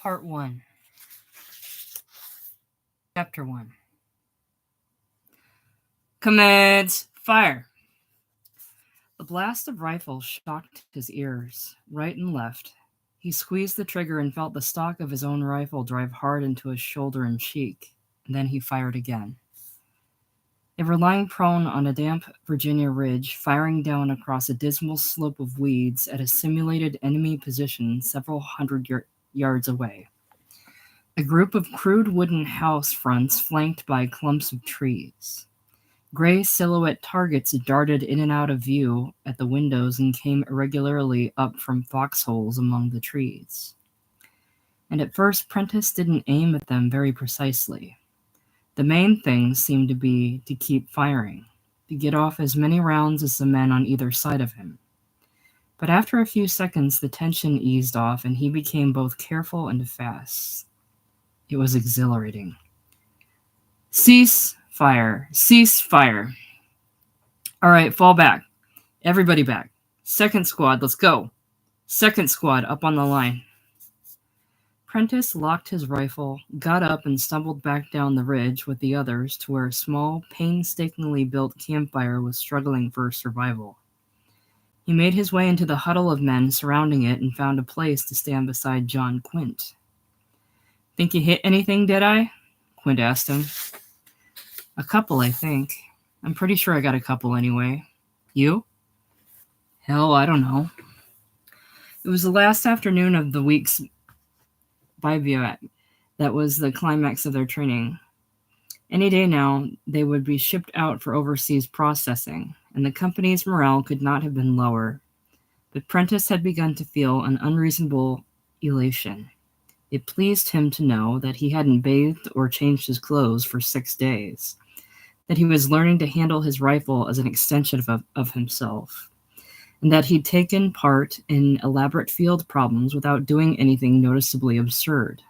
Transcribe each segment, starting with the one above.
Part 1, Chapter 1. Commands, fire! The blast of rifle shocked his ears, right and left. He squeezed the trigger and felt the stock of his own rifle drive hard into his shoulder and cheek, and then he fired again. They were lying prone on a damp Virginia ridge, firing down across a dismal slope of weeds at a simulated enemy position several hundred yards away. A group of crude wooden house fronts flanked by clumps of trees. Gray silhouette targets darted in and out of view at the windows and came irregularly up from foxholes among the trees. And at first Prentice didn't aim at them very precisely. The main thing seemed to be to keep firing, to get off as many rounds as the men on either side of him. But after a few seconds the tension eased off and he became both careful and fast. It was exhilarating. Cease fire. Cease fire. All right, fall back. Everybody back. Second squad, let's go. Second squad, up on the line. Prentice locked his rifle, got up, and stumbled back down the ridge with the others to where a small, painstakingly built campfire was struggling for survival. He made his way into the huddle of men surrounding it and found a place to stand beside John Quint. Think you hit anything, did I? Quint asked him. A couple, I think. I'm pretty sure I got a couple anyway. You? Hell, I don't know. It was the last afternoon of the week's bivouac that was the climax of their training. Any day now, they would be shipped out for overseas processing, and the company's morale could not have been lower. But Prentice had begun to feel an unreasonable elation. It pleased him to know that he hadn't bathed or changed his clothes for 6 days, that he was learning to handle his rifle as an extension of himself, and that he'd taken part in elaborate field problems without doing anything noticeably absurd.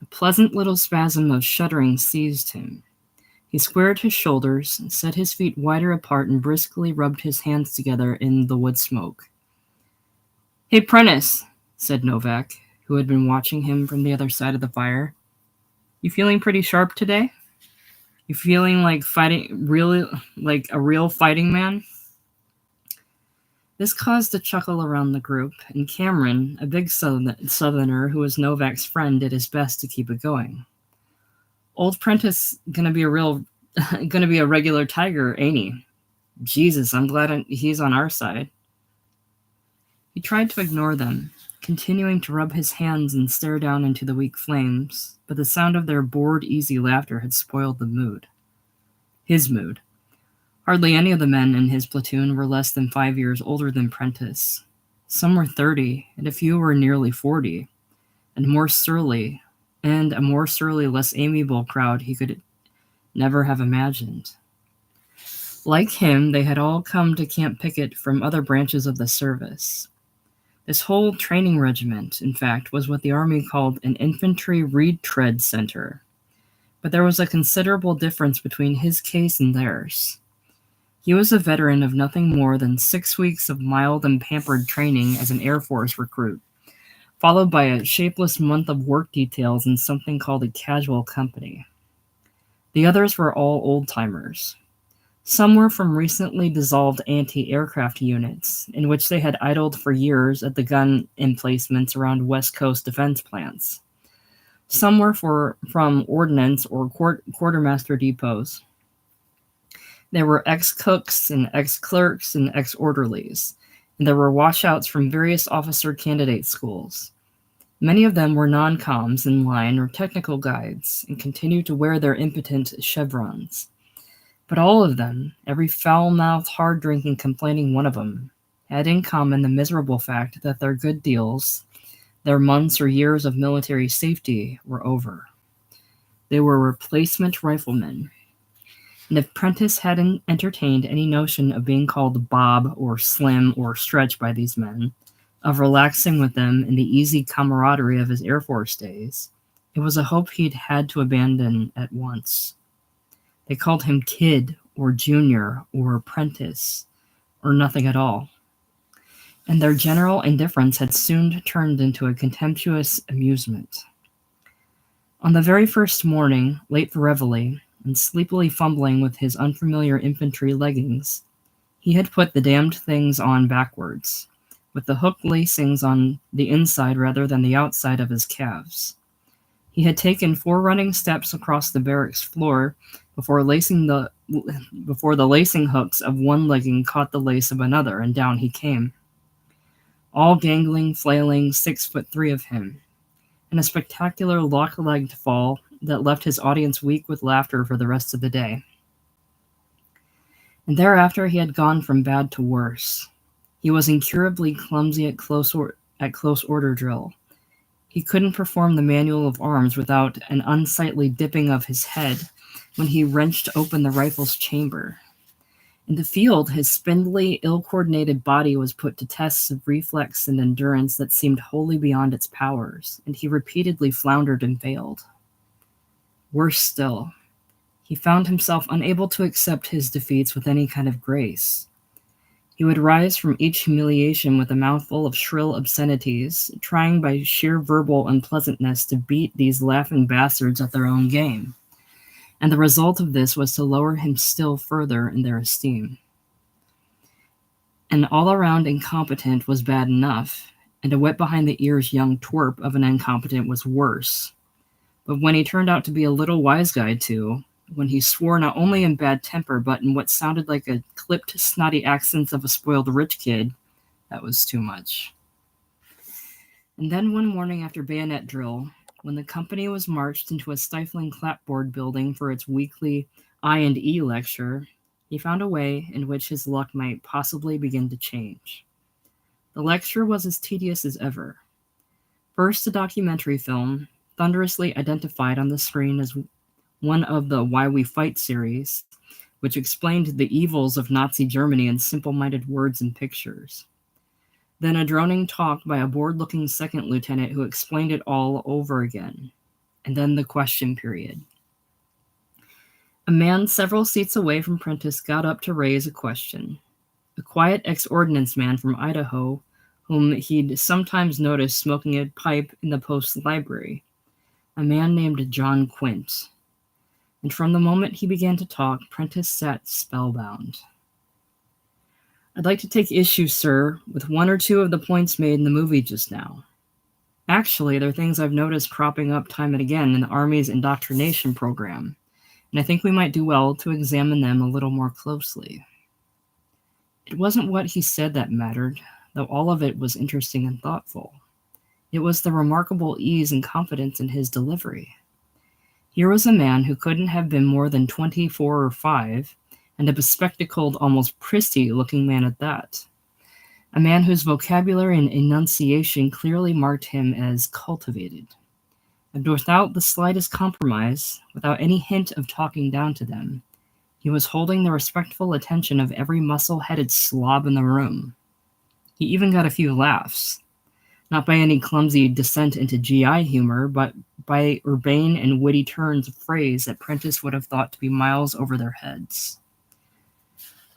A pleasant little spasm of shuddering seized him. He squared his shoulders, set his feet wider apart, and briskly rubbed his hands together in the wood smoke. Hey, Prentice, said Novak, who had been watching him from the other side of the fire. You feeling pretty sharp today? You feeling like a real fighting man? This caused a chuckle around the group, and Cameron, a big southerner who was Novak's friend, did his best to keep it going. Old Prentice gonna be a regular tiger, ain't he? Jesus, I'm glad he's on our side. He tried to ignore them, continuing to rub his hands and stare down into the weak flames, but the sound of their bored, easy laughter had spoiled the mood. His mood. Hardly any of the men in his platoon were less than 5 years older than Prentice. Some were 30, and a few were nearly 40, and a more surly, less amiable crowd he could never have imagined. Like him, they had all come to Camp Pickett from other branches of the service. This whole training regiment, in fact, was what the Army called an infantry retread center. But there was a considerable difference between his case and theirs. He was a veteran of nothing more than 6 weeks of mild and pampered training as an Air Force recruit, followed by a shapeless month of work details in something called a casual company. The others were all old-timers. Some were from recently dissolved anti-aircraft units, in which they had idled for years at the gun emplacements around West Coast defense plants. Some were from ordnance or quartermaster depots. There were ex-cooks and ex-clerks and ex-orderlies, and there were washouts from various officer candidate schools. Many of them were non-coms in line or technical guides and continued to wear their impotent chevrons. But all of them, every foul-mouthed, hard-drinking, complaining one of them, had in common the miserable fact that their good deals, their months or years of military safety, were over. They were replacement riflemen. And if Prentice hadn't entertained any notion of being called Bob or Slim or Stretch by these men, of relaxing with them in the easy camaraderie of his Air Force days, it was a hope he'd had to abandon at once. They called him Kid or Junior or Apprentice or nothing at all. and their general indifference had soon turned into a contemptuous amusement. On the very first morning, late for reveille, and sleepily fumbling with his unfamiliar infantry leggings, he had put the damned things on backwards, with the hook lacings on the inside rather than the outside of his calves. He had taken 4 running steps across the barracks floor before the lacing hooks of one legging caught the lace of another, and down he came, all gangling, flailing 6'3" of him, in a spectacular lock-legged fall that left his audience weak with laughter for the rest of the day. And thereafter he had gone from bad to worse. He was incurably clumsy at close order drill. He couldn't perform the manual of arms without an unsightly dipping of his head when he wrenched open the rifle's chamber. In the field, his spindly, ill-coordinated body was put to tests of reflex and endurance that seemed wholly beyond its powers, and he repeatedly floundered and failed. Worse still, he found himself unable to accept his defeats with any kind of grace. He would rise from each humiliation with a mouthful of shrill obscenities, trying by sheer verbal unpleasantness to beat these laughing bastards at their own game. And the result of this was to lower him still further in their esteem. An all-around incompetent was bad enough, and a wet-behind-the-ears young twerp of an incompetent was worse. But when he turned out to be a little wise guy, too, when he swore not only in bad temper, but in what sounded like a clipped, snotty accents of a spoiled rich kid, that was too much. And then one morning after bayonet drill, when the company was marched into a stifling clapboard building for its weekly I&E lecture, he found a way in which his luck might possibly begin to change. The lecture was as tedious as ever. First, a documentary film, thunderously identified on the screen as one of the Why We Fight series, which explained the evils of Nazi Germany in simple-minded words and pictures. Then a droning talk by a bored-looking second lieutenant who explained it all over again. And then the question period. A man several seats away from Prentice got up to raise a question. A quiet ex-ordnance man from Idaho, whom he'd sometimes noticed smoking a pipe in the post library. A man named John Quint. And from the moment he began to talk, Prentice sat spellbound. I'd like to take issue, sir, with 1 or 2 of the points made in the movie just now. Actually, they're things I've noticed cropping up time and again in the Army's indoctrination program, and I think we might do well to examine them a little more closely. It wasn't what he said that mattered, though all of it was interesting and thoughtful. It was the remarkable ease and confidence in his delivery. Here was a man who couldn't have been more than 24 or 5, and a bespectacled, almost prissy-looking man at that. A man whose vocabulary and enunciation clearly marked him as cultivated. And without the slightest compromise, without any hint of talking down to them, he was holding the respectful attention of every muscle-headed slob in the room. He even got a few laughs, not by any clumsy descent into GI humor, but by urbane and witty turns of phrase that Prentice would have thought to be miles over their heads.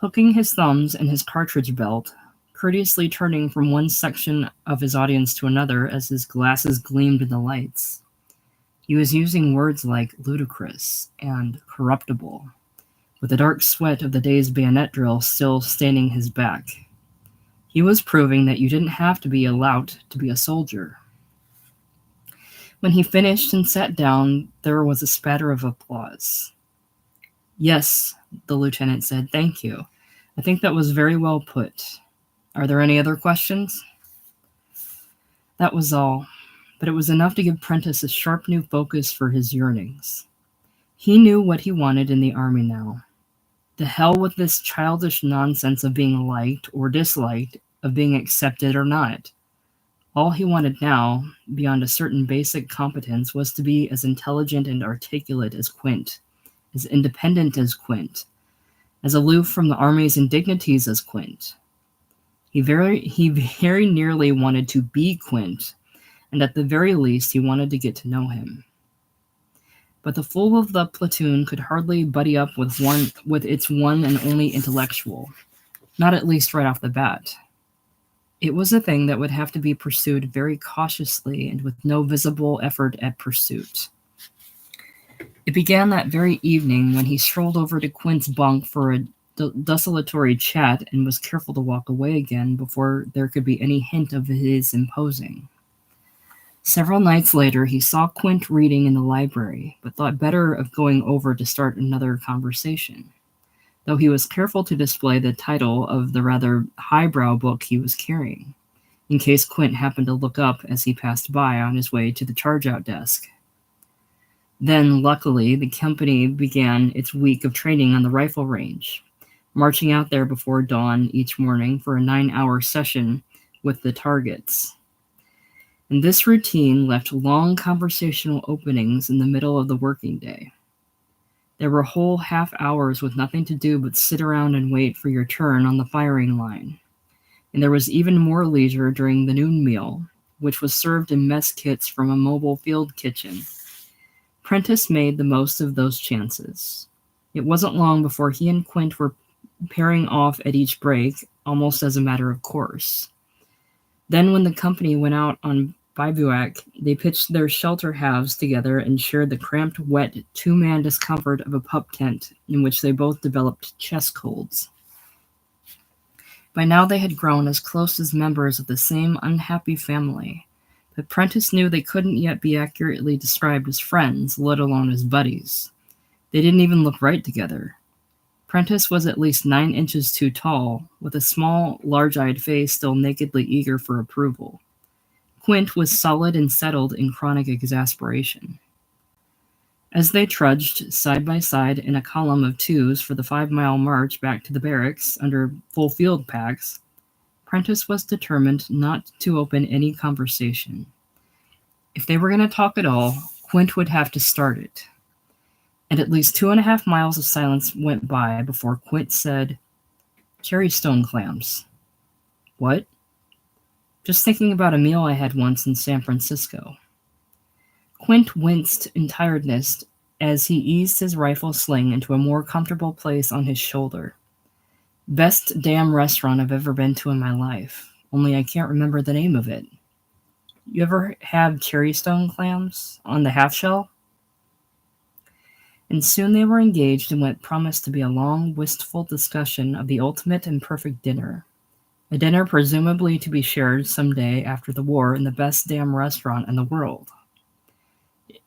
Hooking his thumbs in his cartridge belt, courteously turning from one section of his audience to another as his glasses gleamed in the lights, he was using words like ludicrous and corruptible, with the dark sweat of the day's bayonet drill still staining his back. He was proving that you didn't have to be a lout to be a soldier. When he finished and sat down, there was a spatter of applause. Yes, the lieutenant said, thank you. I think that was very well put. Are there any other questions? That was all, but it was enough to give Prentice a sharp new focus for his yearnings. He knew what he wanted in the Army now. The hell with this childish nonsense of being liked or disliked, of being accepted or not. All he wanted now, beyond a certain basic competence, was to be as intelligent and articulate as Quint, as independent as Quint, as aloof from the Army's indignities as Quint. He very nearly wanted to be Quint, and at the very least he wanted to get to know him. But the fool of the platoon could hardly buddy up with its one and only intellectual, not at least right off the bat. It was a thing that would have to be pursued very cautiously and with no visible effort at pursuit. It began that very evening when he strolled over to Quint's bunk for a desultory chat and was careful to walk away again before there could be any hint of his imposing. Several nights later, he saw Quint reading in the library, but thought better of going over to start another conversation, though he was careful to display the title of the rather highbrow book he was carrying, in case Quint happened to look up as he passed by on his way to the charge-out desk. Then, luckily, the company began its week of training on the rifle range, marching out there before dawn each morning for a 9-hour session with the targets. And this routine left long conversational openings in the middle of the working day. There were whole half hours with nothing to do but sit around and wait for your turn on the firing line. And there was even more leisure during the noon meal, which was served in mess kits from a mobile field kitchen. Prentice made the most of those chances. It wasn't long before he and Quint were pairing off at each break, almost as a matter of course. Then when the company went out on bivouac, they pitched their shelter halves together and shared the cramped, wet, two-man discomfort of a pup tent in which they both developed chest colds. By now they had grown as close as members of the same unhappy family, but Prentice knew they couldn't yet be accurately described as friends, let alone as buddies. They didn't even look right together. Prentice was at least 9 inches too tall, with a small, large-eyed face still nakedly eager for approval. Quint was solid and settled in chronic exasperation. As they trudged side by side in a column of twos for the 5-mile march back to the barracks under full field packs, Prentice was determined not to open any conversation. If they were going to talk at all, Quint would have to start it. And at least 2.5 miles of silence went by before Quint said, "Cherry stone clams." "What?" "Just thinking about a meal I had once in San Francisco." Quint winced in tiredness as he eased his rifle sling into a more comfortable place on his shoulder. "Best damn restaurant I've ever been to in my life, only I can't remember the name of it. You ever have cherry stone clams on the half shell?" And soon they were engaged in what promised to be a long, wistful discussion of the ultimate and perfect dinner. A dinner presumably to be shared someday after the war in the best damn restaurant in the world.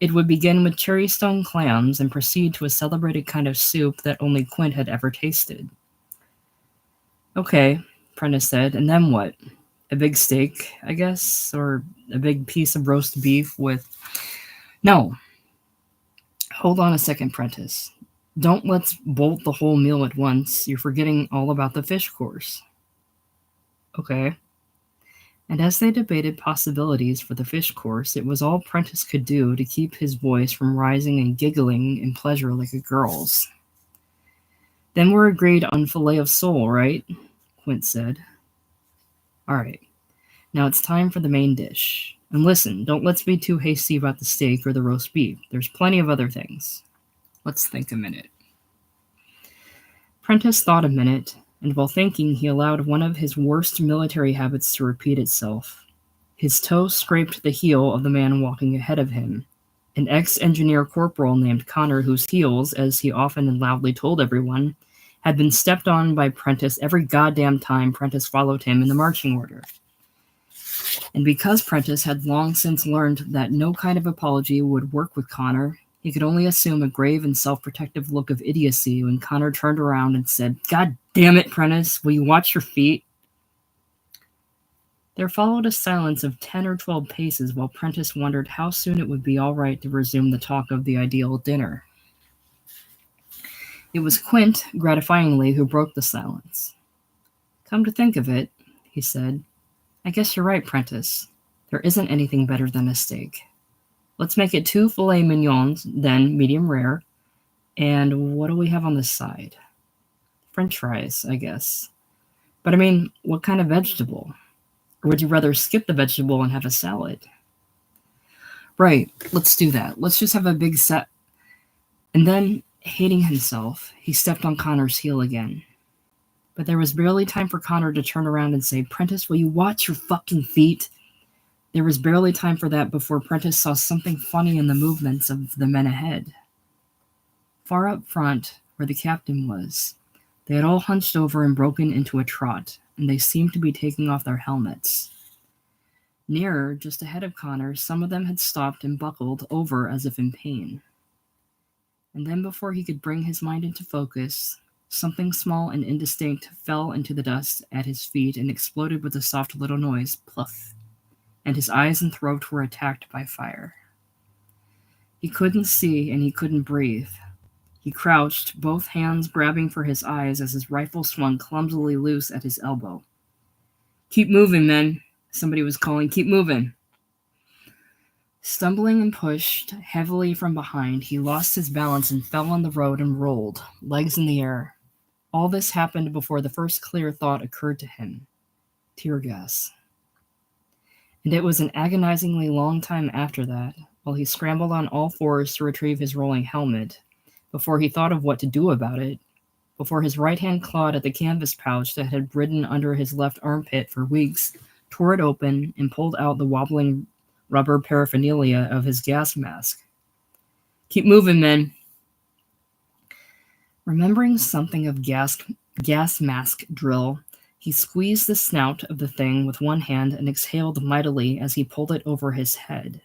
It would begin with cherry stone clams and proceed to a celebrated kind of soup that only Quint had ever tasted. "Okay," Prentice said, "and then what? A big steak, I guess? Or a big piece of roast beef with—" "No. Hold on a second, Prentice. Don't let's bolt the whole meal at once. You're forgetting all about the fish course." "Okay." And as they debated possibilities for the fish course, it was all Prentice could do to keep his voice from rising and giggling in pleasure like a girl's. "Then we're agreed on fillet of sole, right?" Quint said. "All right. Now it's time for the main dish. And listen, don't let's be too hasty about the steak or the roast beef. There's plenty of other things. Let's think a minute." Prentice thought a minute, and while thinking, he allowed one of his worst military habits to repeat itself. His toe scraped the heel of the man walking ahead of him, an ex-engineer corporal named Connor, whose heels, as he often and loudly told everyone, had been stepped on by Prentice every goddamn time Prentice followed him in the marching order. And because Prentice had long since learned that no kind of apology would work with Connor, he could only assume a grave and self-protective look of idiocy when Connor turned around and said, "God damn it, Prentice, will you watch your feet?" There followed a silence of 10 or 12 paces while Prentice wondered how soon it would be all right to resume the talk of the ideal dinner. It was Quint, gratifyingly, who broke the silence. "Come to think of it," he said, "I guess you're right, Prentice. There isn't anything better than a steak. Let's make it 2 filet mignons, then medium rare. And what do we have on the side? French fries, I guess. But I mean, what kind of vegetable? Or would you rather skip the vegetable and have a salad?" "Right, let's do that. Let's just have a big set." And then, hating himself, he stepped on Connor's heel again. But there was barely time for Connor to turn around and say, "Prentice, will you watch your fucking feet?" There was barely time for that before Prentice saw something funny in the movements of the men ahead. Far up front, where the captain was, they had all hunched over and broken into a trot, and they seemed to be taking off their helmets. Nearer, just ahead of Connor, some of them had stopped and buckled over as if in pain. And then before he could bring his mind into focus, something small and indistinct fell into the dust at his feet and exploded with a soft little noise, pluff, and his eyes and throat were attacked by fire. He couldn't see and he couldn't breathe. He crouched, both hands grabbing for his eyes as his rifle swung clumsily loose at his elbow. "Keep moving, men," somebody was calling. "Keep moving." Stumbling and pushed heavily from behind, he lost his balance and fell on the road and rolled, legs in the air. All this happened before the first clear thought occurred to him. Tear gas. And it was an agonizingly long time after that, while he scrambled on all fours to retrieve his rolling helmet, before he thought of what to do about it, before his right hand clawed at the canvas pouch that had ridden under his left armpit for weeks, tore it open, and pulled out the wobbling rubber paraphernalia of his gas mask. "Keep moving, men." Remembering something of gas mask drill, he squeezed the snout of the thing with one hand and exhaled mightily as he pulled it over his head.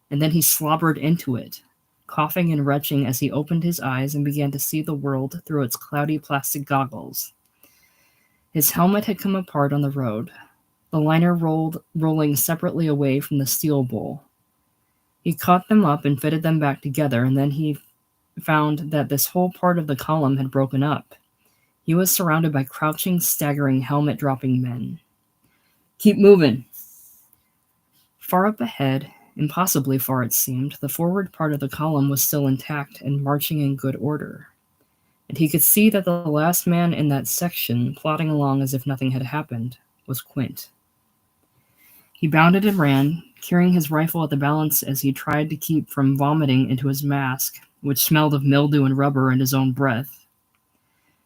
And then he slobbered into it, coughing and retching as he opened his eyes and began to see the world through its cloudy plastic goggles. His helmet had come apart on the road, the liner rolling separately away from the steel bowl. He caught them up and fitted them back together, and then he found that this whole part of the column had broken up. He was surrounded by crouching, staggering, helmet-dropping men. "Keep moving." Far up ahead, impossibly far it seemed, the forward part of the column was still intact and marching in good order. And he could see that the last man in that section, plodding along as if nothing had happened, was Quint. He bounded and ran, carrying his rifle at the balance as he tried to keep from vomiting into his mask, which smelled of mildew and rubber and his own breath.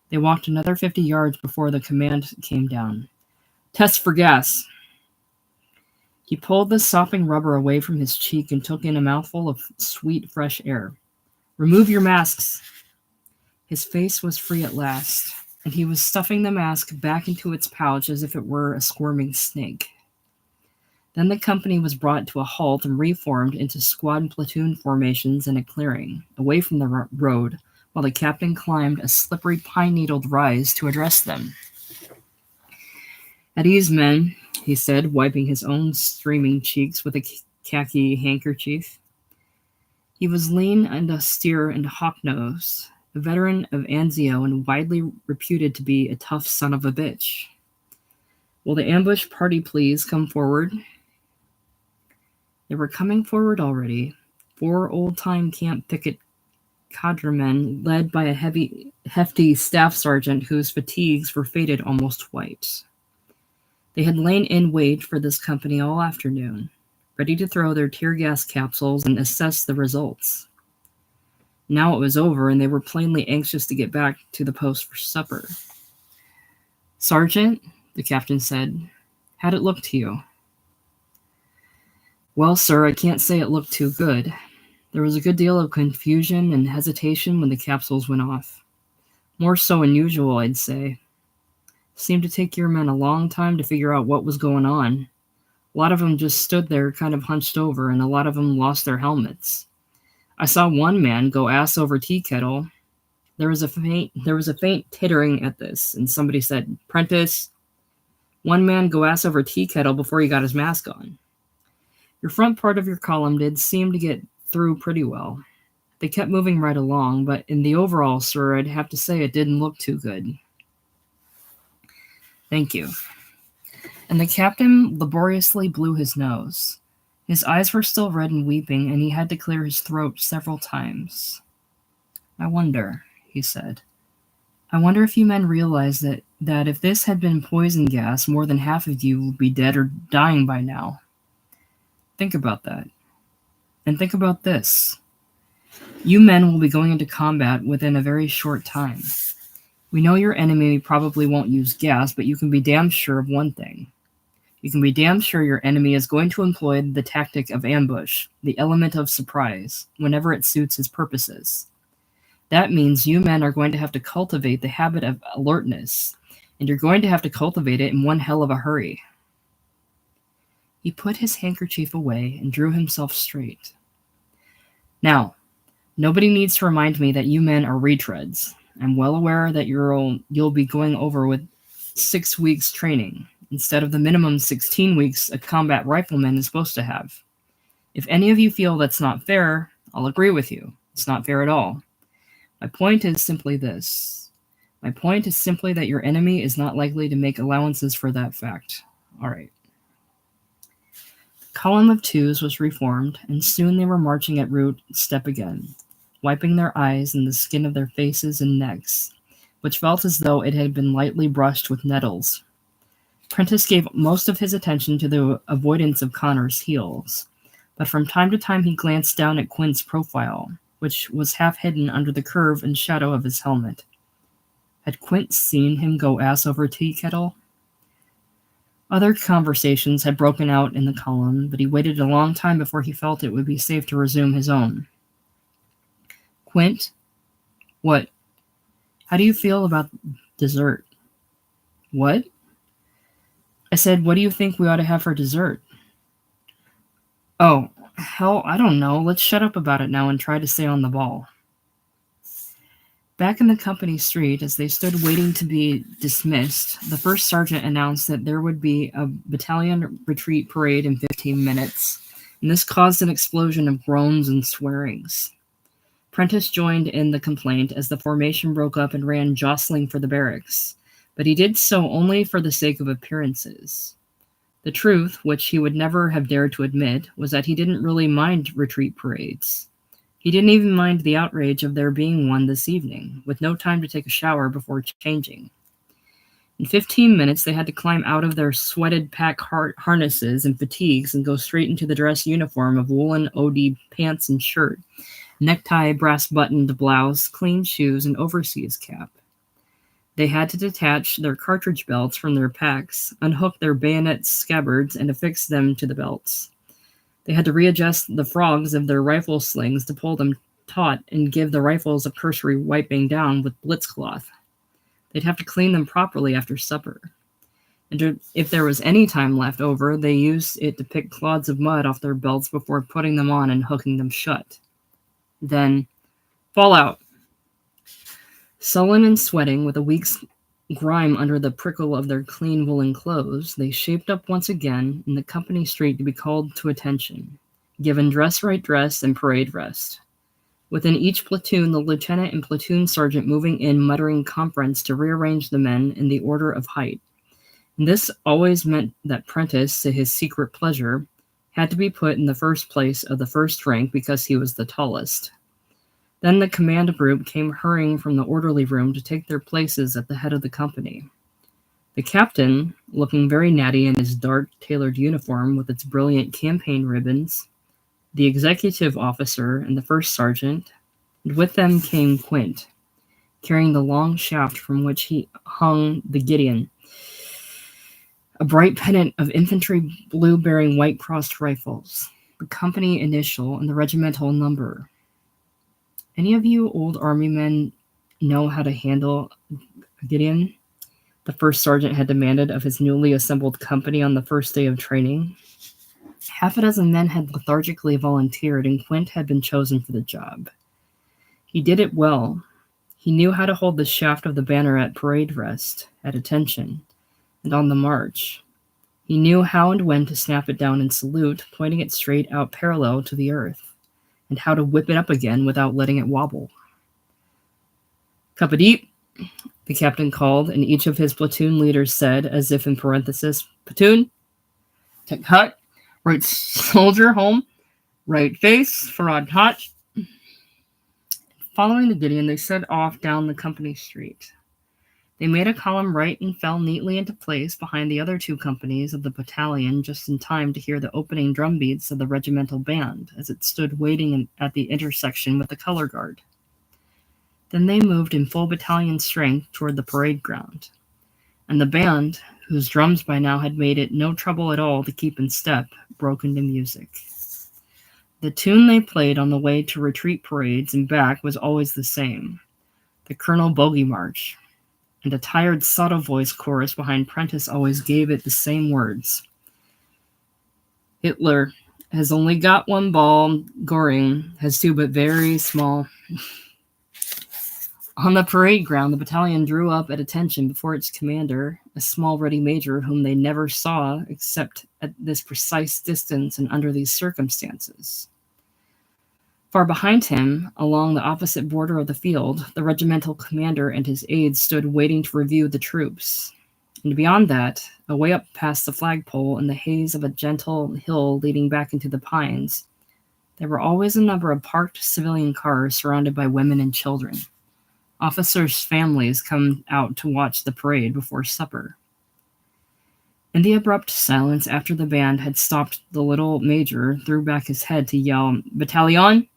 They walked another 50 yards before the command came down. "Test for gas." He pulled the sopping rubber away from his cheek and took in a mouthful of sweet, fresh air. "Remove your masks." His face was free at last, and he was stuffing the mask back into its pouch as if it were a squirming snake. Then the company was brought to a halt and reformed into squad and platoon formations in a clearing, away from the road, while the captain climbed a slippery pine-needled rise to address them. "At ease, men," he said, wiping his own streaming cheeks with a khaki handkerchief. He was lean and austere and hawk-nosed, a veteran of Anzio and widely reputed to be a tough son of a bitch. "Will the ambush party please come forward?" They were coming forward already, 4 old-time camp picket cadremen led by a hefty staff sergeant whose fatigues were faded almost white. They had lain in wait for this company all afternoon, ready to throw their tear gas capsules and assess the results. Now it was over, and they were plainly anxious to get back to the post for supper. "Sergeant," the captain said, "how'd it look to you?" "Well, sir, I can't say it looked too good. There was a good deal of confusion and hesitation when the capsules went off. More so than usual, I'd say. Seemed to take your men a long time to figure out what was going on. A lot of them just stood there kind of hunched over, and a lot of them lost their helmets. I saw one man go ass over tea kettle. There was a faint tittering at this, and somebody said, "Prentice, one man go ass over tea kettle before he got his mask on." Your front part of your column did seem to get through pretty well. They kept moving right along, but in the overall, sir, I'd have to say it didn't look too good. "Thank you." And the captain laboriously blew his nose. His eyes were still red and weeping, and he had to clear his throat several times. "I wonder," he said. "I wonder if you men realize that if this had been poison gas, more than half of you would be dead or dying by now. Think about that. And think about this. You men will be going into combat within a very short time. We know your enemy probably won't use gas, but you can be damn sure of one thing. You can be damn sure your enemy is going to employ the tactic of ambush, the element of surprise, whenever it suits his purposes. That means you men are going to have to cultivate the habit of alertness, and you're going to have to cultivate it in one hell of a hurry." He put his handkerchief away and drew himself straight. "Now, nobody needs to remind me that you men are retreads. I'm well aware that you'll be going over with 6 weeks training, instead of the minimum 16 weeks a combat rifleman is supposed to have. If any of you feel that's not fair, I'll agree with you. It's not fair at all. My point is simply this. My point is simply that your enemy is not likely to make allowances for that fact. All right." The column of twos was reformed, and soon they were marching at route step again, wiping their eyes and the skin of their faces and necks, which felt as though it had been lightly brushed with nettles. Prentice gave most of his attention to the avoidance of Connor's heels, but from time to time he glanced down at Quint's profile, which was half hidden under the curve and shadow of his helmet. Had Quint seen him go ass over tea kettle? Other conversations had broken out in the column, but he waited a long time before he felt it would be safe to resume his own. "Quint, what? How do you feel about dessert?" "What?" I said, "What do you think we ought to have for dessert?" "Oh, hell, I don't know. Let's shut up about it now and try to stay on the ball." Back in the company street, as they stood waiting to be dismissed, the first sergeant announced that there would be a battalion retreat parade in 15 minutes, and this caused an explosion of groans and swearings. Prentice joined in the complaint as the formation broke up and ran jostling for the barracks, but he did so only for the sake of appearances. The truth, which he would never have dared to admit, was that he didn't really mind retreat parades. He didn't even mind the outrage of there being one this evening, with no time to take a shower before changing. In 15 minutes, they had to climb out of their sweated pack harnesses and fatigues and go straight into the dress uniform of woolen OD pants and shirt, necktie, brass-buttoned blouse, clean shoes, and overseas cap. They had to detach their cartridge belts from their packs, unhook their bayonet scabbards, and affix them to the belts. They had to readjust the frogs of their rifle slings to pull them taut and give the rifles a cursory wiping down with blitzcloth. They'd have to clean them properly after supper. And if there was any time left over, they used it to pick clods of mud off their belts before putting them on and hooking them shut. Then, fall out. Sullen and sweating, with a week's grime under the prickle of their clean woolen clothes, they shaped up once again in the company street to be called to attention, given dress-right dress and parade rest. Within each platoon, the lieutenant and platoon sergeant moving in muttering conference to rearrange the men in the order of height. And this always meant that Prentice, to his secret pleasure, had to be put in the first place of the first rank because he was the tallest. Then the command group came hurrying from the orderly room to take their places at the head of the company. The captain, looking very natty in his dark tailored uniform with its brilliant campaign ribbons, the executive officer, and the first sergeant, and with them came Quint, carrying the long shaft from which he hung the Gideon, a bright pennant of infantry blue bearing white crossed rifles, the company initial and the regimental number. Any of you old army men know how to handle a Gideon? The first sergeant had demanded of his newly assembled company on the first day of training. Half a dozen men had lethargically volunteered, and Quint had been chosen for the job. He did it well. He knew how to hold the shaft of the banner at parade rest, at attention, and on the march. He knew how and when to snap it down in salute, pointing it straight out parallel to the earth, and how to whip it up again without letting it wobble. "Cup of deep," the captain called, and each of his platoon leaders said, as if in parenthesis, "Platoon, take hut, right soldier home, right face, forward hot." Following the Gideon, they set off down the company street. They made a column right and fell neatly into place behind the other two companies of the battalion just in time to hear the opening drum beats of the regimental band as it stood waiting at the intersection with the color guard. Then they moved in full battalion strength toward the parade ground, and the band, whose drums by now had made it no trouble at all to keep in step, broke into music. The tune they played on the way to retreat parades and back was always the same, the Colonel Bogey March, and a tired sotto voice chorus behind Prentice always gave it the same words. Hitler has only got one ball, Göring has two but very small. On the parade ground, the battalion drew up at attention before its commander, a small ruddy major whom they never saw except at this precise distance and under these circumstances. Far behind him, along the opposite border of the field, the regimental commander and his aides stood waiting to review the troops. And beyond that, away up past the flagpole in the haze of a gentle hill leading back into the pines, there were always a number of parked civilian cars surrounded by women and children. Officers' families come out to watch the parade before supper. In the abrupt silence after the band had stopped, the little major threw back his head to yell, "Battalion!"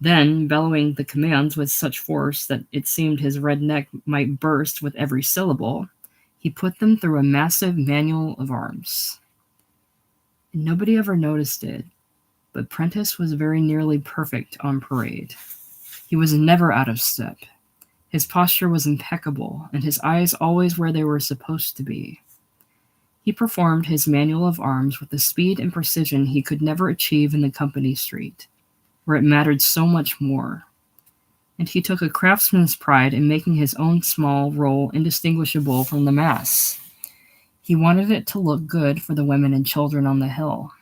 Then, bellowing the commands with such force that it seemed his red neck might burst with every syllable, he put them through a massive manual of arms. And nobody ever noticed it, but Prentice was very nearly perfect on parade. He was never out of step. His posture was impeccable, and his eyes always where they were supposed to be. He performed his manual of arms with a speed and precision he could never achieve in the company street, where it mattered so much more. And he took a craftsman's pride in making his own small roll indistinguishable from the mass. He wanted it to look good for the women and children on the hill.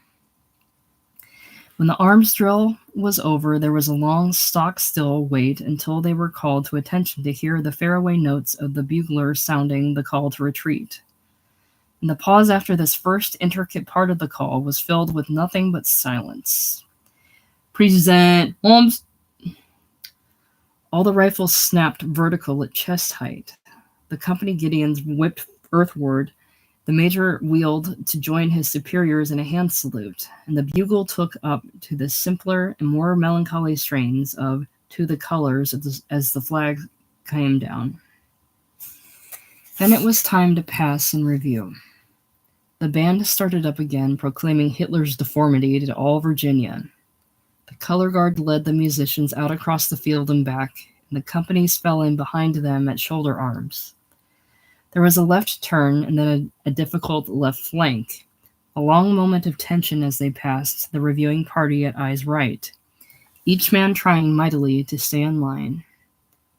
When the arms drill was over, there was a long stock-still wait until they were called to attention to hear the faraway notes of the bugler sounding the call to retreat. And the pause after this first intricate part of the call was filled with nothing but silence. "Present arms!" All the rifles snapped vertical at chest height. The company Gideons whipped earthward. The major wheeled to join his superiors in a hand salute, and the bugle took up to the simpler and more melancholy strains of "To the Colors" as the flag came down. Then it was time to pass in review. The band started up again, proclaiming Hitler's deformity to all Virginia. The color guard led the musicians out across the field and back, and the companies fell in behind them at shoulder arms. There was a left turn and then a difficult left flank, a long moment of tension as they passed the reviewing party at Eye's right, each man trying mightily to stay in line.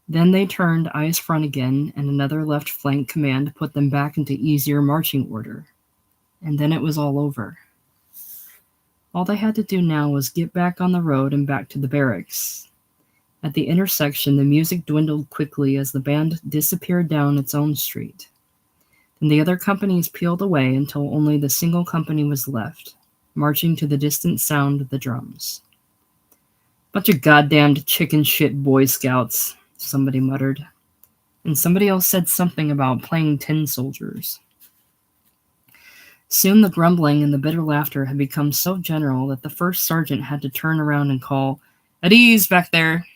Then they turned Eye's front again, and another left flank command put them back into easier marching order. And then it was all over. All they had to do now was get back on the road and back to the barracks. At the intersection, the music dwindled quickly as the band disappeared down its own street. Then the other companies peeled away until only the single company was left, marching to the distant sound of the drums. "Bunch of goddamned chicken shit Boy Scouts," somebody muttered. And somebody else said something about playing tin soldiers. Soon the grumbling and the bitter laughter had become so general that the first sergeant had to turn around and call, "At ease back there!"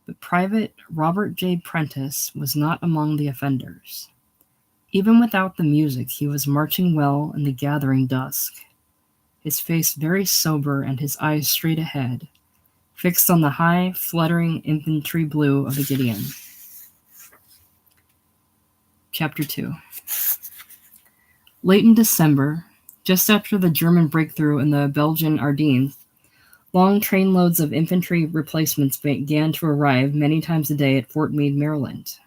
But Private Robert J. Prentice was not among the offenders. Even without the music, he was marching well in the gathering dusk, his face very sober and his eyes straight ahead, fixed on the high, fluttering infantry blue of the Gideon. Chapter 2. Late in December, just after the German breakthrough in the Belgian Ardennes, long trainloads of infantry replacements began to arrive many times a day at Fort Meade, Maryland.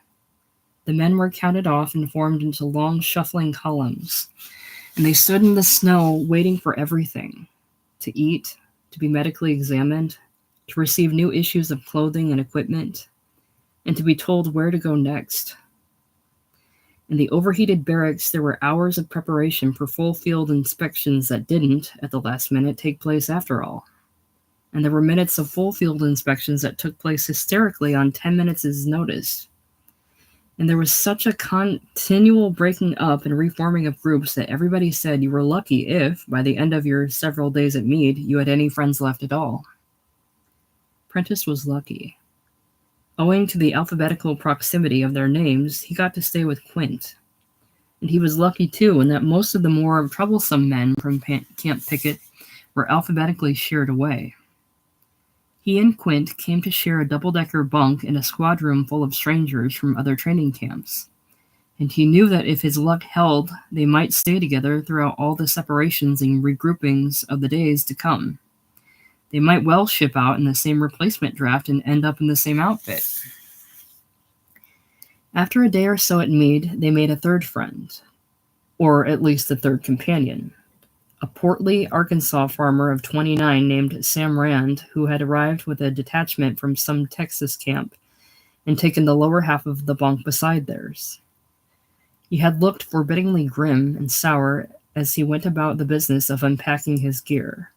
The men were counted off and formed into long shuffling columns, and they stood in the snow waiting for everything: to eat, to be medically examined, to receive new issues of clothing and equipment, and to be told where to go next. In the overheated barracks, there were hours of preparation for full field inspections that didn't, at the last minute, take place after all. And there were minutes of full field inspections that took place hysterically on 10 minutes' notice. And there was such a continual breaking up and reforming of groups that everybody said you were lucky if, by the end of your several days at Meade, you had any friends left at all. Prentice was lucky. Owing to the alphabetical proximity of their names, he got to stay with Quint. And he was lucky too, in that most of the more troublesome men from Camp Pickett were alphabetically sheared away. He and Quint came to share a double-decker bunk in a squad room full of strangers from other training camps. And he knew that if his luck held, they might stay together throughout all the separations and regroupings of the days to come. They might well ship out in the same replacement draft and end up in the same outfit. After a day or so at Meade, they made a third friend, or at least a third companion, a portly Arkansas farmer of 29 named Sam Rand, who had arrived with a detachment from some Texas camp and taken the lower half of the bunk beside theirs. He had looked forbiddingly grim and sour as he went about the business of unpacking his gear.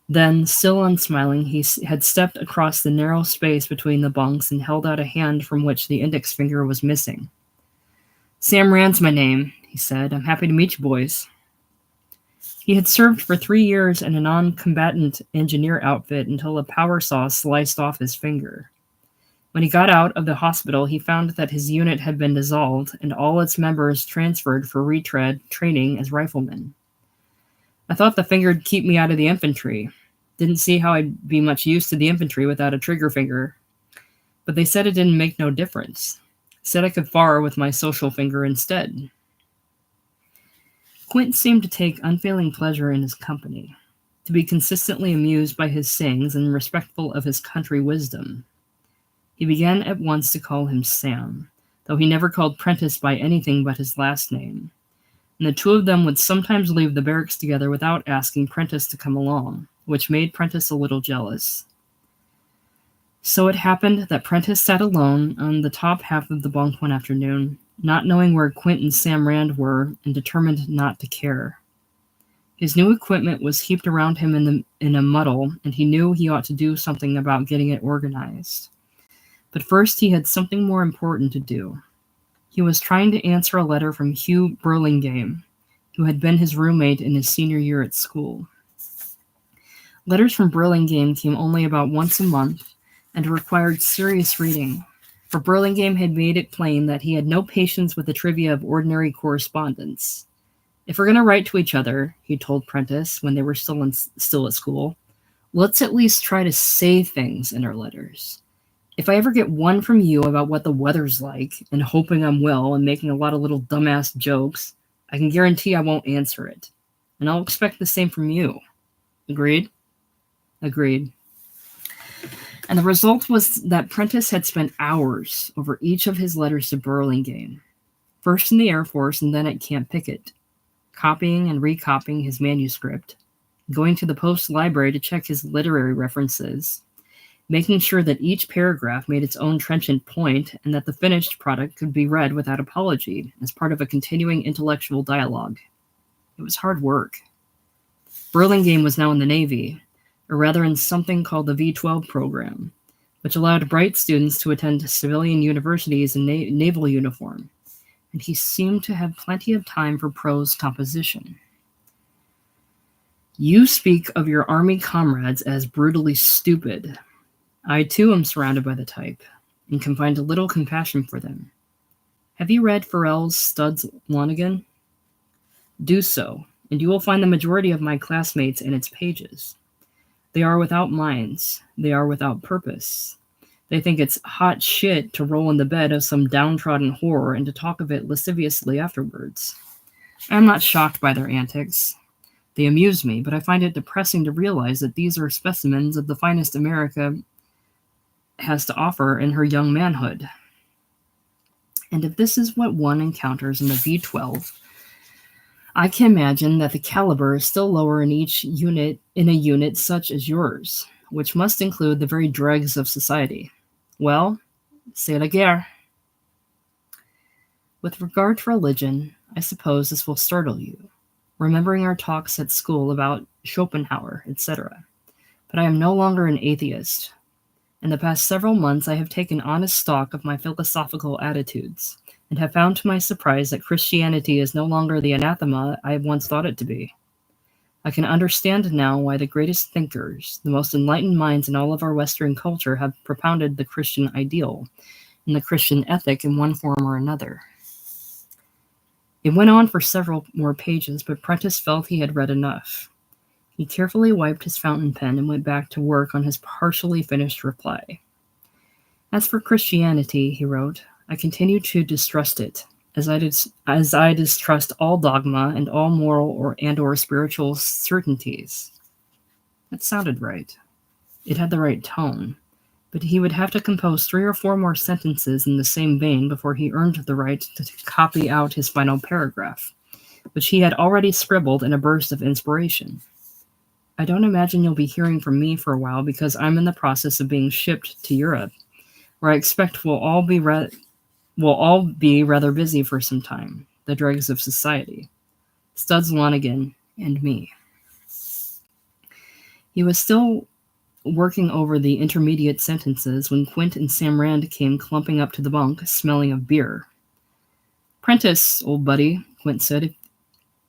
Then, still unsmiling, he had stepped across the narrow space between the bunks and held out a hand from which the index finger was missing. "Sam Rand's my name," he said. "I'm happy to meet you boys." He had served for 3 years in a non-combatant engineer outfit until a power saw sliced off his finger. When he got out of the hospital, he found that his unit had been dissolved and all its members transferred for retread training as riflemen. "I thought the finger'd keep me out of the infantry. Didn't see how I'd be much use to the infantry without a trigger finger. But they said it didn't make no difference. Said I could fire with my social finger instead." Quint seemed to take unfailing pleasure in his company, to be consistently amused by his sayings and respectful of his country wisdom. He began at once to call him Sam, though he never called Prentice by anything but his last name, and the two of them would sometimes leave the barracks together without asking Prentice to come along, which made Prentice a little jealous. So it happened that Prentice sat alone on the top half of the bunk one afternoon, not knowing where Quint and Sam Rand were and determined not to care. His new equipment was heaped around him in a muddle, and he knew he ought to do something about getting it organized. But first he had something more important to do. He was trying to answer a letter from Hugh Burlingame, who had been his roommate in his senior year at school. Letters from Burlingame came only about once a month and required serious reading, for Burlingame had made it plain that he had no patience with the trivia of ordinary correspondence. "If we're going to write to each other," he told Prentice when they were still at school, "let's at least try to say things in our letters. If I ever get one from you about what the weather's like, and hoping I'm well and making a lot of little dumbass jokes, I can guarantee I won't answer it. And I'll expect the same from you. Agreed?" Agreed. And the result was that Prentice had spent hours over each of his letters to Burlingame, first in the Air Force and then at Camp Pickett, copying and recopying his manuscript, going to the post library to check his literary references, making sure that each paragraph made its own trenchant point and that the finished product could be read without apology as part of a continuing intellectual dialogue. It was hard work. Burlingame was now in the Navy, or rather in something called the V-12 program, which allowed bright students to attend civilian universities in naval uniform, and he seemed to have plenty of time for prose composition. "You speak of your Army comrades as brutally stupid. I, too, am surrounded by the type, and can find a little compassion for them. Have you read Farrell's Studs Lonigan? Do so, and you will find the majority of my classmates in its pages. They are without minds. They are without purpose. They think it's hot shit to roll in the bed of some downtrodden whore and to talk of it lasciviously afterwards. I am not shocked by their antics. They amuse me, but I find it depressing to realize that these are specimens of the finest America has to offer in her young manhood. And if this is what one encounters in the V-12, I can imagine that the caliber is still lower in each unit, in a unit such as yours, which must include the very dregs of society. Well, c'est la guerre. With regard to religion, I suppose this will startle you, remembering our talks at school about Schopenhauer, etc. But I am no longer an atheist. In the past several months, I have taken honest stock of my philosophical attitudes, and have found to my surprise that Christianity is no longer the anathema I once thought it to be. I can understand now why the greatest thinkers, the most enlightened minds in all of our Western culture have propounded the Christian ideal and the Christian ethic in one form or another. It went on for several more pages, but Prentice felt he had read enough. He carefully wiped his fountain pen and went back to work on his partially finished reply. As for Christianity, he wrote, I continue to distrust it, as I distrust all dogma and all moral or spiritual certainties. That sounded right. It had the right tone, but he would have to compose 3 or 4 more sentences in the same vein before he earned the right to copy out his final paragraph, which he had already scribbled in a burst of inspiration. I don't imagine you'll be hearing from me for a while because I'm in the process of being shipped to Europe, where I expect we'll all be rather busy for some time, the dregs of society. Studs Lonigan and me. He was still working over the intermediate sentences when Quint and Sam Rand came clumping up to the bunk, smelling of beer. Prentice, old buddy, Quint said, if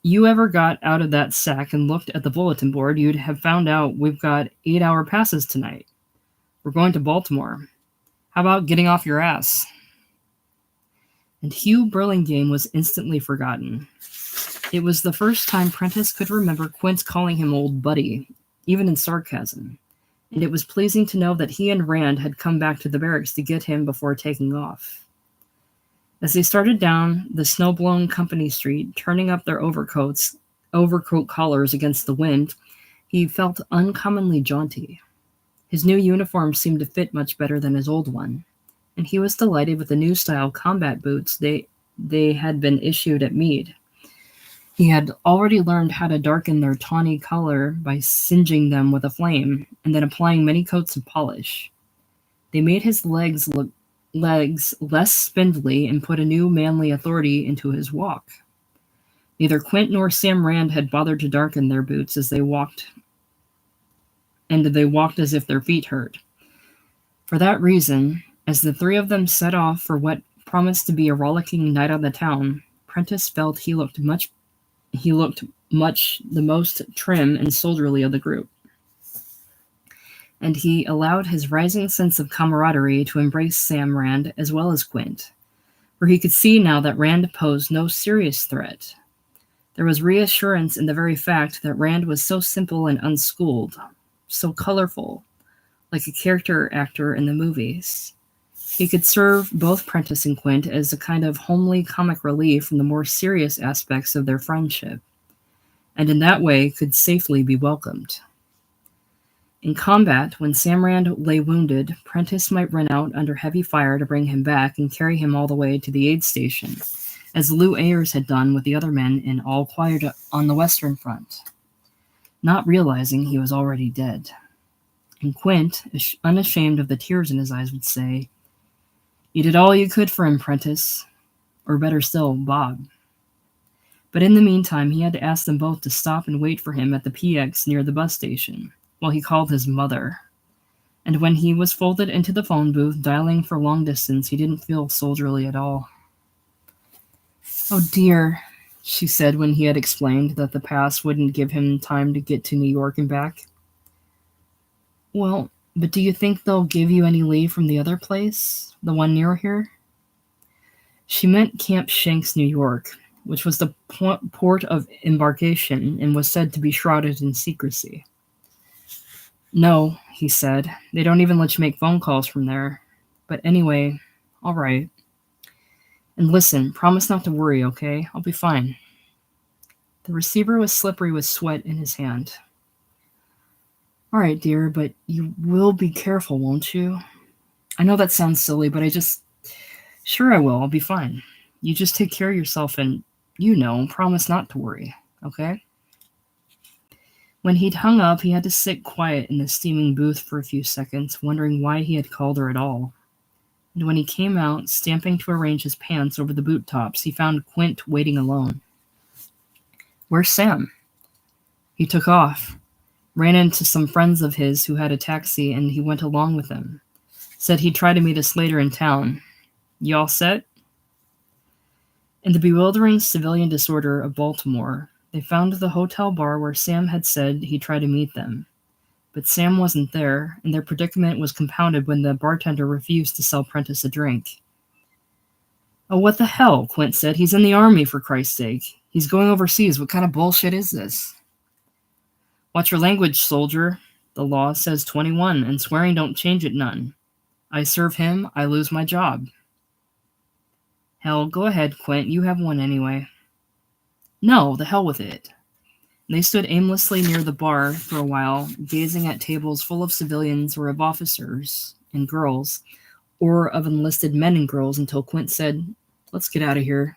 you ever got out of that sack and looked at the bulletin board, you'd have found out we've got 8-hour passes tonight. We're going to Baltimore. How about getting off your ass? And Hugh Burlingame was instantly forgotten. It was the first time Prentice could remember Quint calling him old buddy, even in sarcasm, and it was pleasing to know that he and Rand had come back to the barracks to get him before taking off. As they started down the snow-blown company street, turning up their overcoat collars against the wind, he felt uncommonly jaunty. His new uniform seemed to fit much better than his old one, and he was delighted with the new style combat boots they had been issued at Meade. He had already learned how to darken their tawny color by singeing them with a flame and then applying many coats of polish. They made his legs less spindly and put a new manly authority into his walk. Neither Quint nor Sam Rand had bothered to darken their boots as they walked as if their feet hurt. For that reason, as the 3 of them set off for what promised to be a rollicking night on the town, Prentice felt he looked much the most trim and soldierly of the group. And he allowed his rising sense of camaraderie to embrace Sam Rand as well as Quint, for he could see now that Rand posed no serious threat. There was reassurance in the very fact that Rand was so simple and unschooled, so colorful, like a character actor in the movies. He could serve both Prentice and Quint as a kind of homely comic relief from the more serious aspects of their friendship, and in that way could safely be welcomed. In combat, when Sam Rand lay wounded, Prentice might run out under heavy fire to bring him back and carry him all the way to the aid station, as Lou Ayres had done with the other men in All Quiet on the Western Front, not realizing he was already dead. And Quint, unashamed of the tears in his eyes, would say, "You did all you could for him, Prentice, or better still, Bob." But in the meantime, he had to ask them both to stop and wait for him at the PX near the bus station, while he called his mother. And when he was folded into the phone booth, dialing for long distance, he didn't feel soldierly at all. "Oh dear," she said when he had explained that the pass wouldn't give him time to get to New York and back. "Well, but do you think they'll give you any leave from the other place, the one near here?" She meant Camp Shanks, New York, which was the port of embarkation and was said to be shrouded in secrecy. "No," he said. "They don't even let you make phone calls from there. But anyway, all right. And listen, promise not to worry, okay? I'll be fine." The receiver was slippery with sweat in his hand. "All right, dear, but you will be careful, won't you? I know that sounds silly, but Sure I will. I'll be fine. You just take care of yourself and, promise not to worry, okay?" When he'd hung up, he had to sit quiet in the steaming booth for a few seconds, wondering why he had called her at all. And when he came out, stamping to arrange his pants over the boot tops, he found Quint waiting alone. "Where's Sam?" "He took off. Ran into some friends of his who had a taxi, and he went along with them. Said he'd try to meet us later in town. You all set?" In the bewildering civilian disorder of Baltimore, They found the hotel bar where Sam had said he'd try to meet them. But Sam wasn't there, and their predicament was compounded when the bartender refused to sell Prentice a drink. "Oh, what the hell," Quint said. "He's in the army, for Christ's sake. He's going overseas. What kind of bullshit is this?" "Watch your language, soldier. The law says 21, and swearing don't change it none. I serve him, I lose my job." "Hell, go ahead, Quint. You have one anyway." "No, the hell with it." They stood aimlessly near the bar for a while, gazing at tables full of civilians or of officers and girls, or of enlisted men and girls, until Quint said, "Let's get out of here."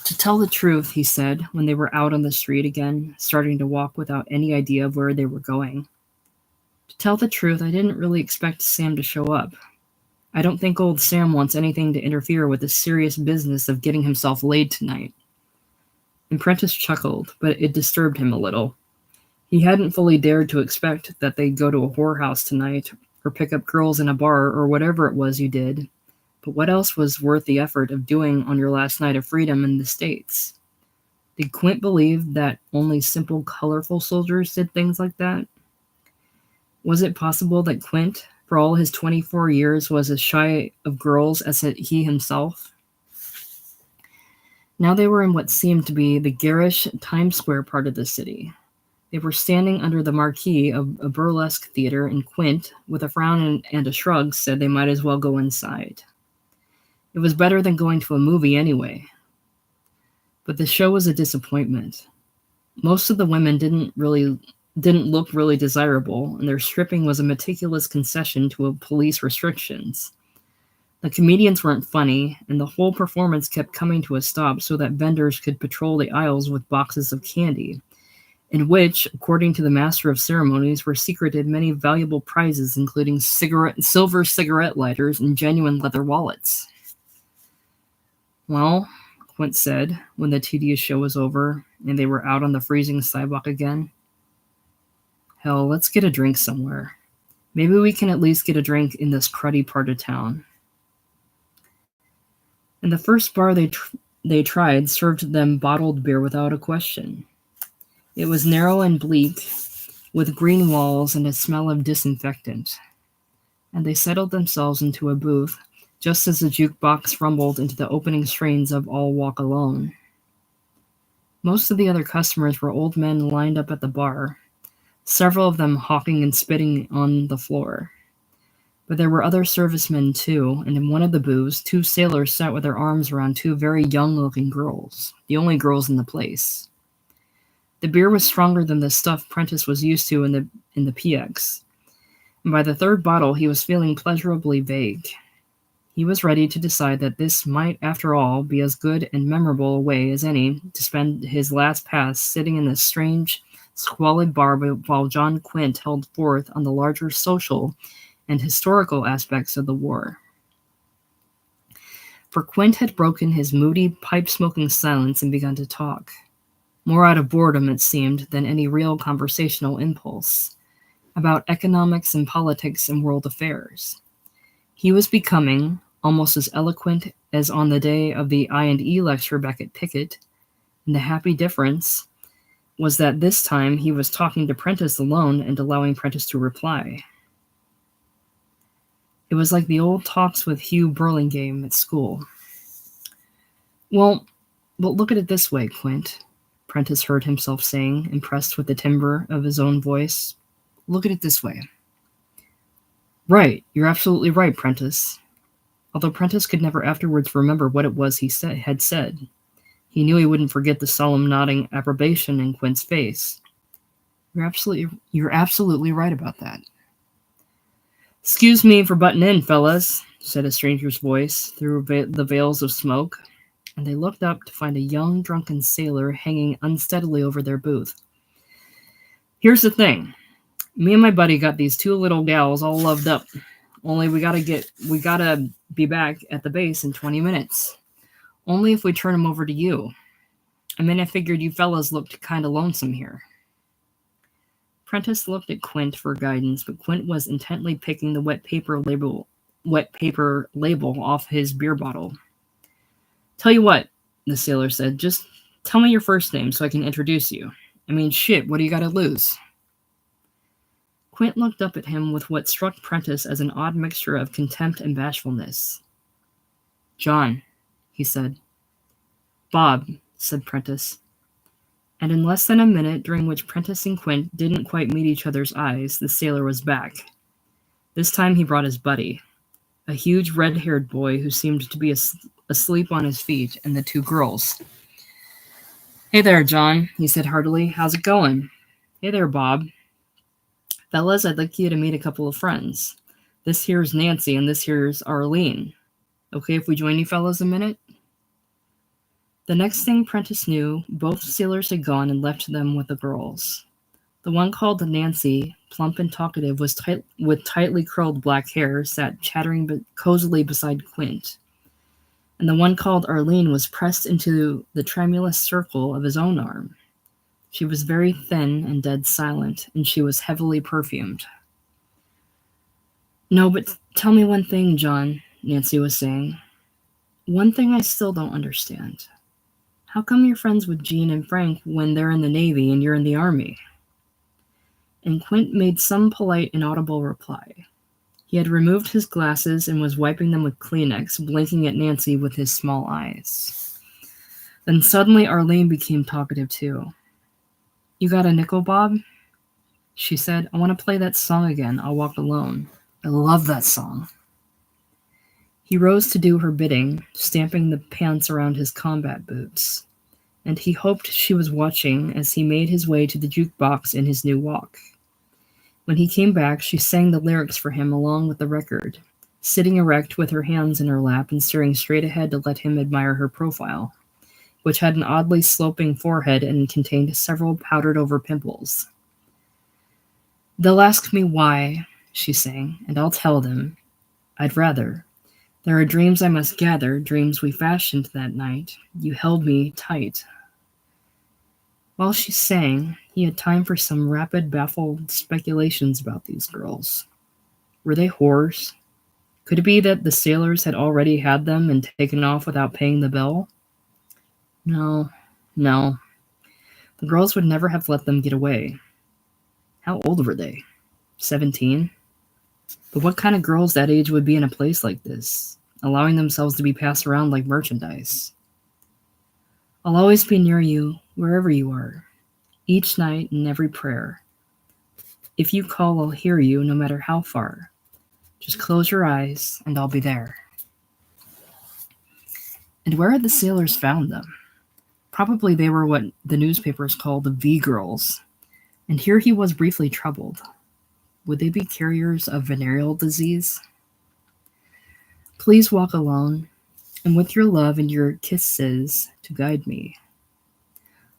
"To tell the truth," he said, when they were out on the street again, starting to walk without any idea of where they were going. "To tell the truth, I didn't really expect Sam to show up. I don't think old Sam wants anything to interfere with the serious business of getting himself laid tonight." And Prentice chuckled, but it disturbed him a little. He hadn't fully dared to expect that they'd go to a whorehouse tonight, or pick up girls in a bar, or whatever it was you did. But what else was worth the effort of doing on your last night of freedom in the States? Did Quint believe that only simple, colorful soldiers did things like that? Was it possible that Quint, for all his 24 years, was as shy of girls as he himself? Now they were in what seemed to be the garish Times Square part of the city. They were standing under the marquee of a burlesque theater, and Quint, with a frown and a shrug, said they might as well go inside. It was better than going to a movie anyway. But the show was a disappointment. Most of the women didn't look really desirable, and their stripping was a meticulous concession to police restrictions. The comedians weren't funny, and the whole performance kept coming to a stop so that vendors could patrol the aisles with boxes of candy, in which, according to the master of ceremonies, were secreted many valuable prizes, including silver cigarette lighters and genuine leather wallets. "Well," Quint said, when the tedious show was over and they were out on the freezing sidewalk again, "hell, let's get a drink somewhere. Maybe we can at least get a drink in this cruddy part of town." And the first bar they tried served them bottled beer without a question. It was narrow and bleak, with green walls and a smell of disinfectant. And they settled themselves into a booth, just as the jukebox rumbled into the opening strains of All Walk Alone. Most of the other customers were old men lined up at the bar, several of them hawking and spitting on the floor. But there were other servicemen too, and in one of the booths, two sailors sat with their arms around two very young-looking girls, the only girls in the place. The beer was stronger than the stuff Prentice was used to in the PX, and by the third bottle he was feeling pleasurably vague. He was ready to decide that this might, after all, be as good and memorable a way as any to spend his last pass sitting in this strange, squalid bar while John Quint held forth on the larger social and historical aspects of the war. For Quint had broken his moody, pipe-smoking silence and begun to talk, more out of boredom, it seemed, than any real conversational impulse, about economics and politics and world affairs. He was becoming almost as eloquent as on the day of the I&E lecture back at Pickett, and the happy difference was that this time he was talking to Prentice alone and allowing Prentice to reply. It was like the old talks with Hugh Burlingame at school. Well, but look at it this way, Quint," Prentice heard himself saying, impressed with the timbre of his own voice. "Look at it this way." "Right, you're absolutely right, Prentice." Although Prentice could never afterwards remember what it was he had said, he knew he wouldn't forget the solemn nodding approbation in Quint's face. You're absolutely right about that." "Excuse me for butting in, fellas," said a stranger's voice through the veils of smoke, and they looked up to find a young, drunken sailor hanging unsteadily over their booth. "Here's the thing. Me and my buddy got these two little gals all loved up. Only we gotta be back at the base in 20 minutes. Only if we turn them over to you. I figured you fellas looked kind of lonesome here." Prentice looked at Quint for guidance, but Quint was intently picking the wet paper label off his beer bottle. "Tell you what," the sailor said, just Tell me your first name so I can introduce you. I mean, shit, what do you got to lose? Quint looked up at him with what struck Prentice as an odd mixture of contempt and bashfulness. John, he said. Bob, said Prentice. And in less than a minute, during which Prentice and Quint didn't quite meet each other's eyes, the sailor was back. This time he brought his buddy, a huge red-haired boy who seemed to be asleep on his feet, and the two girls. Hey there, John, he said heartily. How's it going? Hey there, Bob. Fellas, I'd like you to meet a couple of friends. This here's Nancy, and this here's Arlene. Okay if we join you fellas a minute? The next thing Prentice knew, both sailors had gone and left them with the girls. The one called Nancy, plump and talkative, with tightly curled black hair, sat chattering cozily beside Quint. And the one called Arlene was pressed into the tremulous circle of his own arm. She was very thin and dead silent, and she was heavily perfumed. No, but tell me one thing, John, Nancy was saying. One thing I still don't understand. How come you're friends with Jean and Frank when they're in the Navy and you're in the Army? And Quint made some polite, inaudible reply. He had removed his glasses and was wiping them with Kleenex, blinking at Nancy with his small eyes. Then suddenly Arlene became talkative too. You got a nickel, Bob? She said, I want to play that song again, I'll Walk Alone. I love that song. He rose to do her bidding, stamping the pants around his combat boots, and he hoped she was watching as he made his way to the jukebox in his new walk. When he came back, she sang the lyrics for him along with the record, sitting erect with her hands in her lap and staring straight ahead to let him admire her profile, which had an oddly sloping forehead and contained several powdered-over pimples. They'll ask me why, she sang, and I'll tell them. I'd rather. There are dreams I must gather, dreams we fashioned that night. You held me tight. While she sang, he had time for some rapid, baffled speculations about these girls. Were they whores? Could it be that the sailors had already had them and taken off without paying the bill? No. The girls would never have let them get away. How old were they? 17? But what kind of girls that age would be in a place like this, allowing themselves to be passed around like merchandise? I'll always be near you, wherever you are, each night and every prayer. If you call, I'll hear you, no matter how far. Just close your eyes, and I'll be there. And where had the sailors found them? Probably they were what the newspapers called the V-girls, and here he was briefly troubled. Would they be carriers of venereal disease? Please walk alone, and with your love and your kisses to guide me.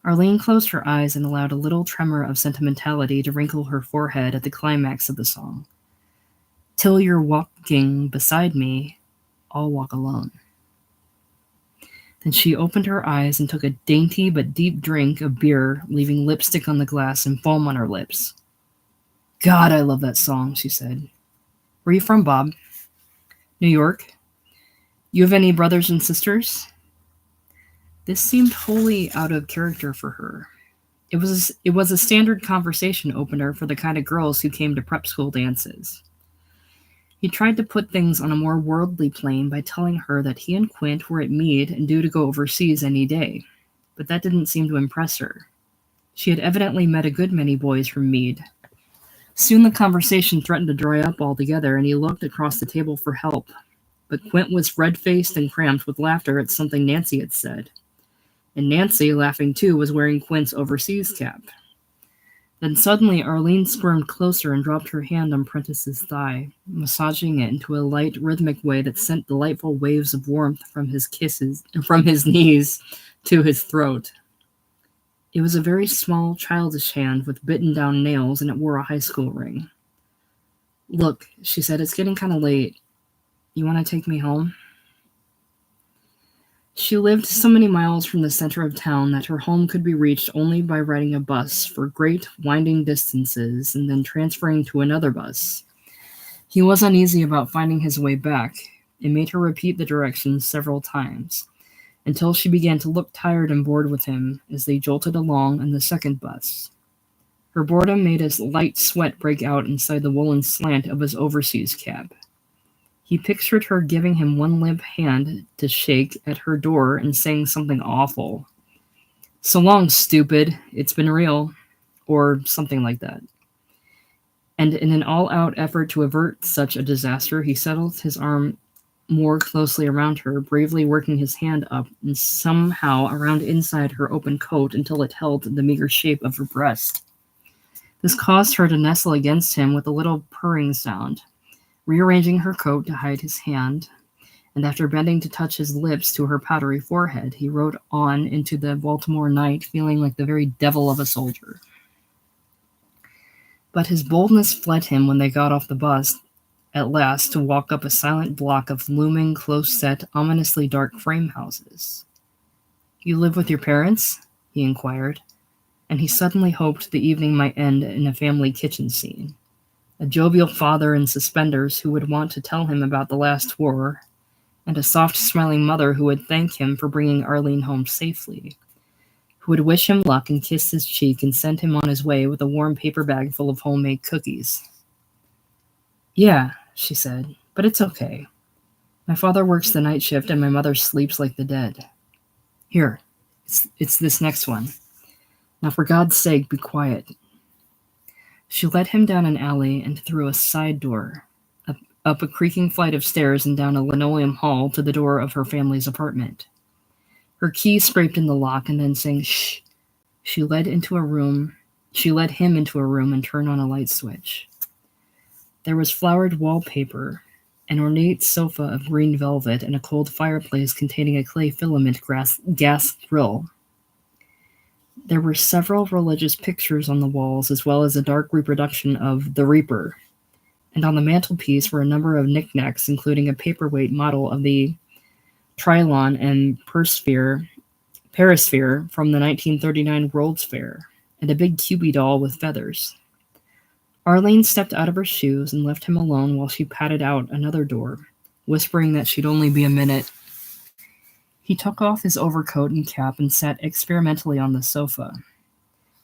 Arlene closed her eyes and allowed a little tremor of sentimentality to wrinkle her forehead at the climax of the song. Till you're walking beside me, I'll walk alone. Then she opened her eyes and took a dainty but deep drink of beer, leaving lipstick on the glass and foam on her lips. God, I love that song, she said. Where are you from, Bob? New York. You have any brothers and sisters? This seemed wholly out of character for her. It was a standard conversation opener for the kind of girls who came to prep school dances. He tried to put things on a more worldly plane by telling her that he and Quint were at Meade and due to go overseas any day, but that didn't seem to impress her. She had evidently met a good many boys from Meade. Soon the conversation threatened to dry up altogether, and he looked across the table for help, but Quint was red-faced and cramped with laughter at something Nancy had said. And Nancy, laughing too, was wearing Quint's overseas cap. Then suddenly Arlene squirmed closer and dropped her hand on Prentice's thigh, massaging it into a light, rhythmic way that sent delightful waves of warmth from his knees to his throat. It was a very small, childish hand with bitten-down nails, and it wore a high school ring. Look, she said, it's getting kind of late. You want to take me home? She lived so many miles from the center of town that her home could be reached only by riding a bus for great winding distances and then transferring to another bus. He was uneasy about finding his way back and made her repeat the directions several times, until she began to look tired and bored with him as they jolted along in the second bus. Her boredom made a light sweat break out inside the woolen slant of his overseas cap. He pictured her giving him one limp hand to shake at her door and saying something awful. "So long, stupid. It's been real." Or something like that. And in an all-out effort to avert such a disaster, he settled his arm more closely around her, bravely working his hand up and somehow around inside her open coat until it held the meager shape of her breast. This caused her to nestle against him with a little purring sound, rearranging her coat to hide his hand, and after bending to touch his lips to her powdery forehead, he rode on into the Baltimore night feeling like the very devil of a soldier. But his boldness fled him when they got off the bus at last to walk up a silent block of looming, close-set, ominously dark frame houses. "You live with your parents?" he inquired, and he suddenly hoped the evening might end in a family kitchen scene. A jovial father in suspenders who would want to tell him about the last war, and a soft-smiling mother who would thank him for bringing Arlene home safely, who would wish him luck and kiss his cheek and send him on his way with a warm paper bag full of homemade cookies. "Yeah," she said, "but it's okay. My father works the night shift and my mother sleeps like the dead. Here, it's this next one. Now for God's sake, be quiet." She led him down an alley and through a side door, up a creaking flight of stairs and down a linoleum hall to the door of her family's apartment. Her key scraped in the lock, and then saying "shh," she led him into a room and turned on a light switch. There was flowered wallpaper, an ornate sofa of green velvet, and a cold fireplace containing a clay filament gas grill. There were several religious pictures on the walls, as well as a dark reproduction of the Reaper, and on the mantelpiece were a number of knickknacks, including a paperweight model of the Trilon and Perisphere from the 1939 World's Fair, and a big Cubie doll with feathers. Arlene stepped out of her shoes and left him alone while she patted out another door, whispering that she'd only be a minute. He took off his overcoat and cap and sat experimentally on the sofa.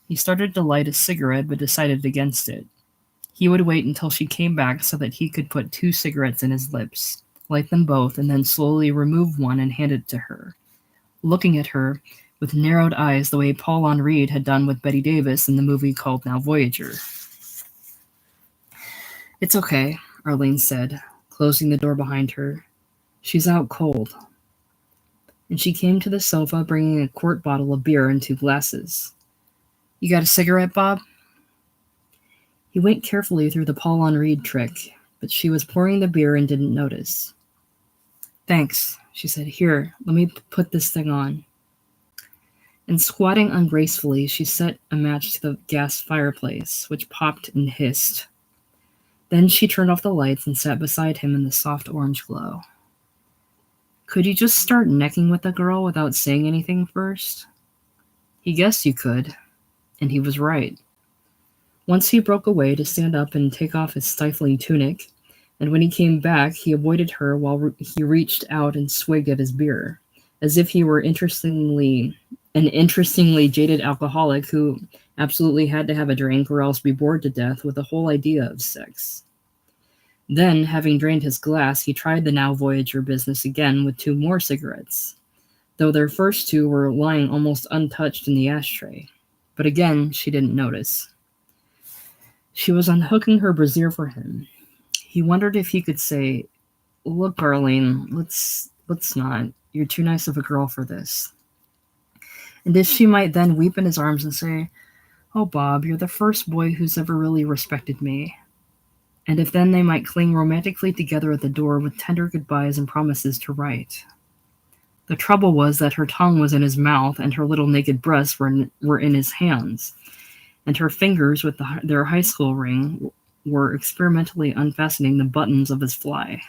He started to light a cigarette but decided against it. He would wait until she came back so that he could put 2 cigarettes in his lips, light them both, and then slowly remove one and hand it to her, looking at her with narrowed eyes the way Paul Henri had done with Betty Davis in the movie called Now Voyager. "It's okay," Arlene said, closing the door behind her. "She's out cold." And she came to the sofa, bringing a quart bottle of beer and 2 glasses. "You got a cigarette, Bob?" He went carefully through the Paul Henri trick, but she was pouring the beer and didn't notice. "Thanks," she said. "Here, let me put this thing on." And squatting ungracefully, she set a match to the gas fireplace, which popped and hissed. Then she turned off the lights and sat beside him in the soft orange glow. Could you just start necking with the girl without saying anything first? He guessed you could, and he was right. Once he broke away to stand up and take off his stifling tunic, and when he came back, he avoided her while he reached out and swigged at his beer, as if he were an interestingly jaded alcoholic who absolutely had to have a drink or else be bored to death with the whole idea of sex. Then, having drained his glass, he tried the Now Voyager business again with 2 more cigarettes, though their first 2 were lying almost untouched in the ashtray. But again, she didn't notice. She was unhooking her brassiere for him. He wondered if he could say, "Look, Arlene, let's not. You're too nice of a girl for this." And if she might then weep in his arms and say, "Oh, Bob, you're the first boy who's ever really respected me." And if then they might cling romantically together at the door with tender goodbyes and promises to write. The trouble was that her tongue was in his mouth and her little naked breasts were in his hands, and her fingers with their high school ring were experimentally unfastening the buttons of his fly.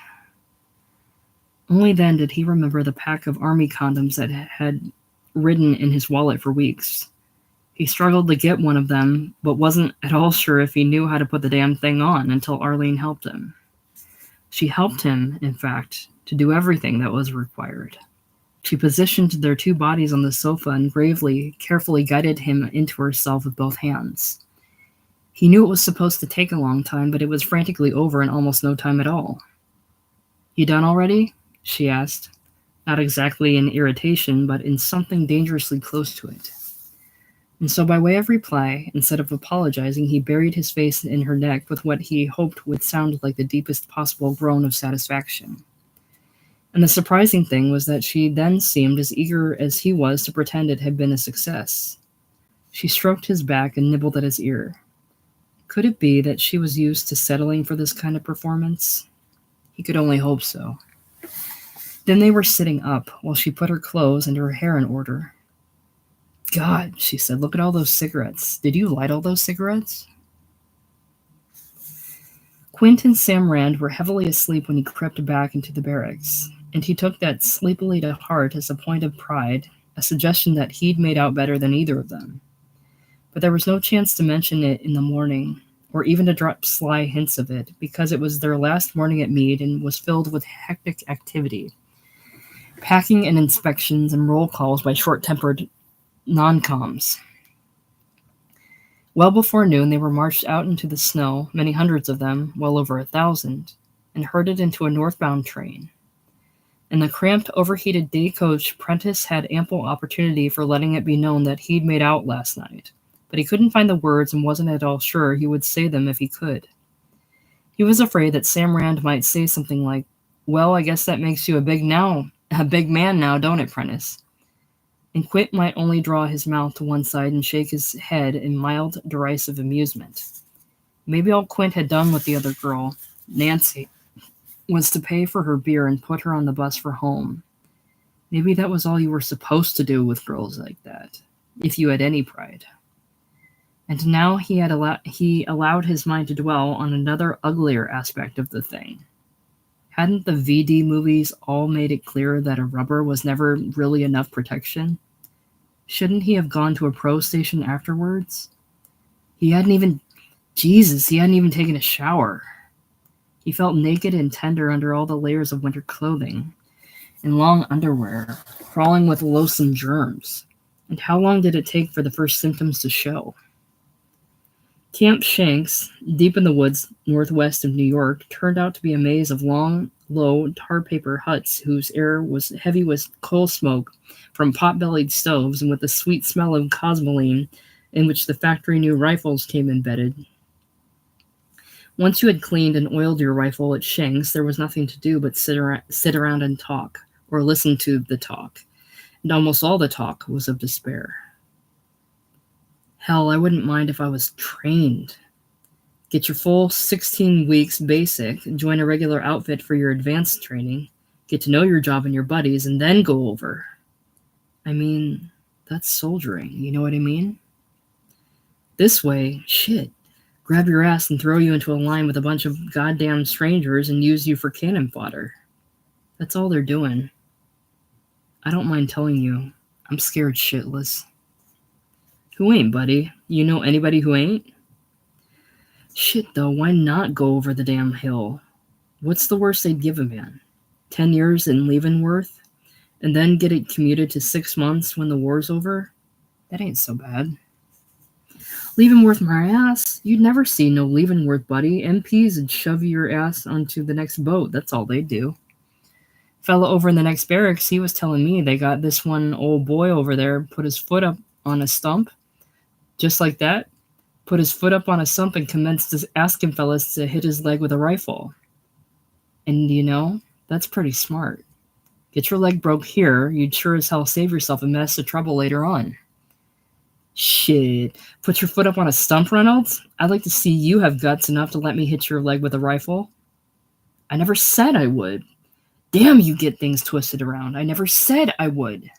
Only then did he remember the pack of army condoms that had ridden in his wallet for weeks. He struggled to get one of them, but wasn't at all sure if he knew how to put the damn thing on until Arlene helped him. She helped him, in fact, to do everything that was required. She positioned their two bodies on the sofa and gravely, carefully guided him into herself with both hands. He knew it was supposed to take a long time, but it was frantically over in almost no time at all. "You done already?" she asked, not exactly in irritation, but in something dangerously close to it. And so, by way of reply, instead of apologizing, he buried his face in her neck with what he hoped would sound like the deepest possible groan of satisfaction. And the surprising thing was that she then seemed as eager as he was to pretend it had been a success. She stroked his back and nibbled at his ear. Could it be that she was used to settling for this kind of performance? He could only hope so. Then they were sitting up while she put her clothes and her hair in order. "God," she said, "look at all those cigarettes. Did you light all those cigarettes?" Quint and Sam Rand were heavily asleep when he crept back into the barracks, and he took that sleepily to heart as a point of pride, a suggestion that he'd made out better than either of them. But there was no chance to mention it in the morning, or even to drop sly hints of it, because it was their last morning at Meade and was filled with hectic activity. Packing and inspections and roll calls by short-tempered non-coms. Well before noon, they were marched out into the snow, many hundreds of them, well over 1,000, and herded into a northbound train. In the cramped, overheated day coach, Prentice had ample opportunity for letting it be known that he'd made out last night, but he couldn't find the words and wasn't at all sure he would say them if he could. He was afraid that Sam Rand might say something like, "Well, I guess that makes you a big man now, don't it, Prentice?" And Quint might only draw his mouth to one side and shake his head in mild, derisive amusement. Maybe all Quint had done with the other girl, Nancy, was to pay for her beer and put her on the bus for home. Maybe that was all you were supposed to do with girls like that, if you had any pride. And now he allowed his mind to dwell on another uglier aspect of the thing. Hadn't the VD movies all made it clear that a rubber was never really enough protection? Shouldn't he have gone to a pro station afterwards? He hadn't even taken a shower. He felt naked and tender under all the layers of winter clothing and long underwear, crawling with loathsome germs. And how long did it take for the first symptoms to show? Camp Shanks, deep in the woods northwest of New York, turned out to be a maze of long, low, tar-paper huts whose air was heavy with coal smoke from pot-bellied stoves and with the sweet smell of cosmoline in which the factory-new rifles came embedded. Once you had cleaned and oiled your rifle at Shanks, there was nothing to do but sit around and talk, or listen to the talk, and almost all the talk was of despair. Hell, I wouldn't mind if I was trained. Get your full 16 weeks basic, join a regular outfit for your advanced training, get to know your job and your buddies, and then go over. I mean, that's soldiering, you know what I mean? This way, shit, grab your ass and throw you into a line with a bunch of goddamn strangers and use you for cannon fodder. That's all they're doing. I don't mind telling you, I'm scared shitless. Who ain't, buddy? You know anybody who ain't? Shit, though, why not go over the damn hill? What's the worst they'd give a man? 10 years in Leavenworth? And then get it commuted to 6 months when the war's over? That ain't so bad. Leavenworth my ass? You'd never see no Leavenworth, buddy. MPs would shove your ass onto the next boat. That's all they'd do. Fella over in the next barracks, he was telling me they got this one old boy over there put his foot up on a stump. Just like that, put his foot up on a stump and commenced asking fellas to hit his leg with a rifle. And you know, that's pretty smart. Get your leg broke here, you'd sure as hell save yourself a mess of trouble later on. Shit, put your foot up on a stump, Reynolds? I'd like to see you have guts enough to let me hit your leg with a rifle. I never said I would. Damn, you get things twisted around. I never said I would.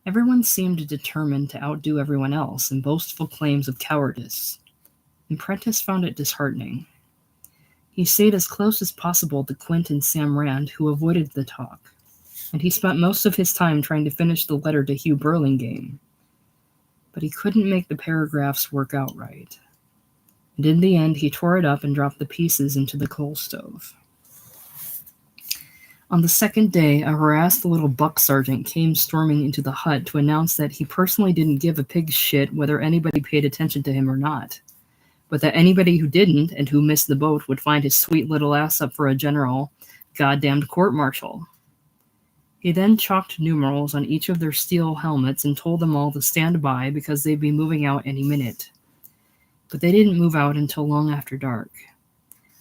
Everyone seemed determined to outdo everyone else in boastful claims of cowardice, and Prentice found it disheartening. He stayed as close as possible to Quint and Sam Rand, who avoided the talk, and he spent most of his time trying to finish the letter to Hugh Burlingame. But he couldn't make the paragraphs work out right, and in the end he tore it up and dropped the pieces into the coal stove. On the second day, a harassed little buck sergeant came storming into the hut to announce that he personally didn't give a pig's shit whether anybody paid attention to him or not, but that anybody who didn't and who missed the boat would find his sweet little ass up for a general goddamned court-martial. He then chalked numerals on each of their steel helmets and told them all to stand by because they'd be moving out any minute. But they didn't move out until long after dark.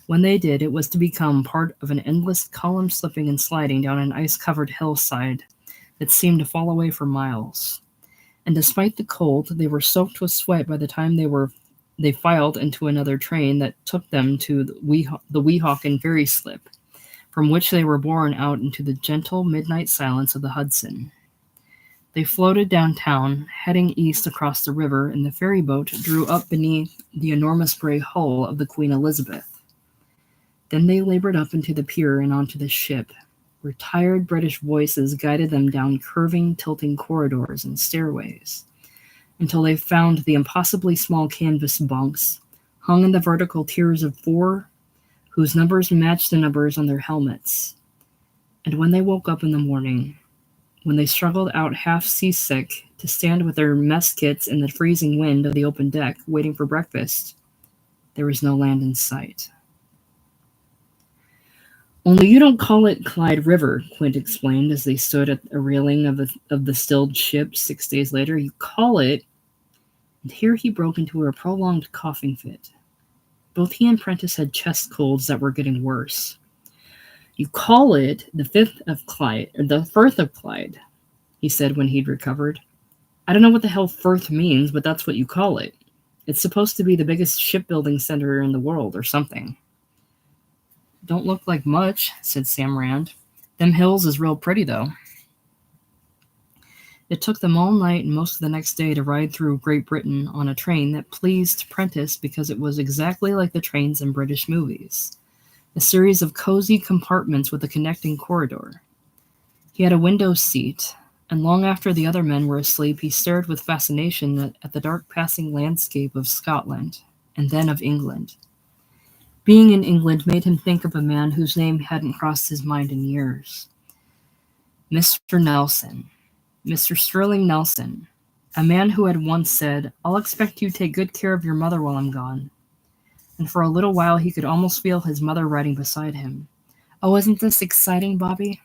When they did, it was to become part of an endless column slipping and sliding down an ice-covered hillside that seemed to fall away for miles. And despite the cold, they were soaked with sweat by the time they filed into another train that took them to the Weehawken ferry slip, from which they were borne out into the gentle midnight silence of the Hudson. They floated downtown, heading east across the river, and the ferry boat drew up beneath the enormous gray hull of the Queen Elizabeth. Then they labored up into the pier and onto the ship, where tired British voices guided them down curving, tilting corridors and stairways, until they found the impossibly small canvas bunks, hung in the vertical tiers of 4, whose numbers matched the numbers on their helmets. And when they woke up in the morning, when they struggled out half seasick to stand with their mess kits in the freezing wind of the open deck, waiting for breakfast, there was no land in sight. "Only you don't call it Clyde River," Quint explained as they stood at a railing of the stilled ship 6 days later. "You call it..." And here he broke into a prolonged coughing fit. Both he and Prentice had chest colds that were getting worse. "You call it the Firth of Clyde," he said when he'd recovered. "I don't know what the hell Firth means, but that's what you call it. It's supposed to be the biggest shipbuilding center in the world or something." "Don't look like much," said Sam Rand. "Them hills is real pretty, though." It took them all night and most of the next day to ride through Great Britain on a train that pleased Prentice because it was exactly like the trains in British movies, a series of cozy compartments with a connecting corridor. He had a window seat, and long after the other men were asleep, he stared with fascination at the dark passing landscape of Scotland, and then of England. Being in England made him think of a man whose name hadn't crossed his mind in years. Mr. Nelson. Mr. Sterling Nelson. A man who had once said, "I'll expect you to take good care of your mother while I'm gone." And for a little while he could almost feel his mother riding beside him. "Oh, isn't this exciting, Bobby?"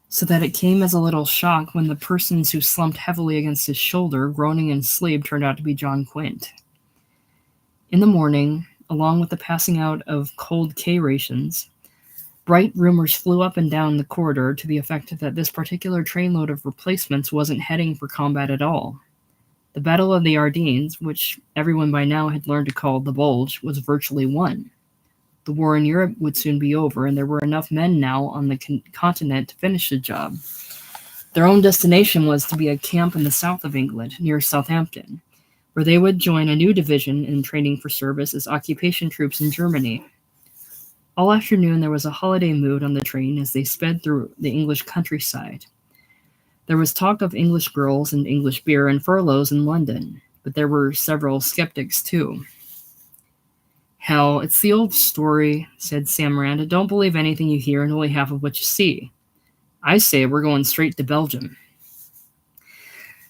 So that it came as a little shock when the persons who slumped heavily against his shoulder, groaning in sleep, turned out to be John Quint. In the morning, along with the passing out of cold K rations, bright rumors flew up and down the corridor to the effect that this particular trainload of replacements wasn't heading for combat at all. The Battle of the Ardennes, which everyone by now had learned to call the Bulge, was virtually won. The war in Europe would soon be over, and there were enough men now on the continent to finish the job. Their own destination was to be a camp in the south of England, near Southampton, where they would join a new division in training for service as occupation troops in Germany. All afternoon there was a holiday mood on the train as they sped through the English countryside. There was talk of English girls and English beer and furloughs in London, but there were several skeptics too. "Hell, it's the old story," said Sam Rand. "Don't believe anything you hear and only half of what you see. I say we're going straight to Belgium."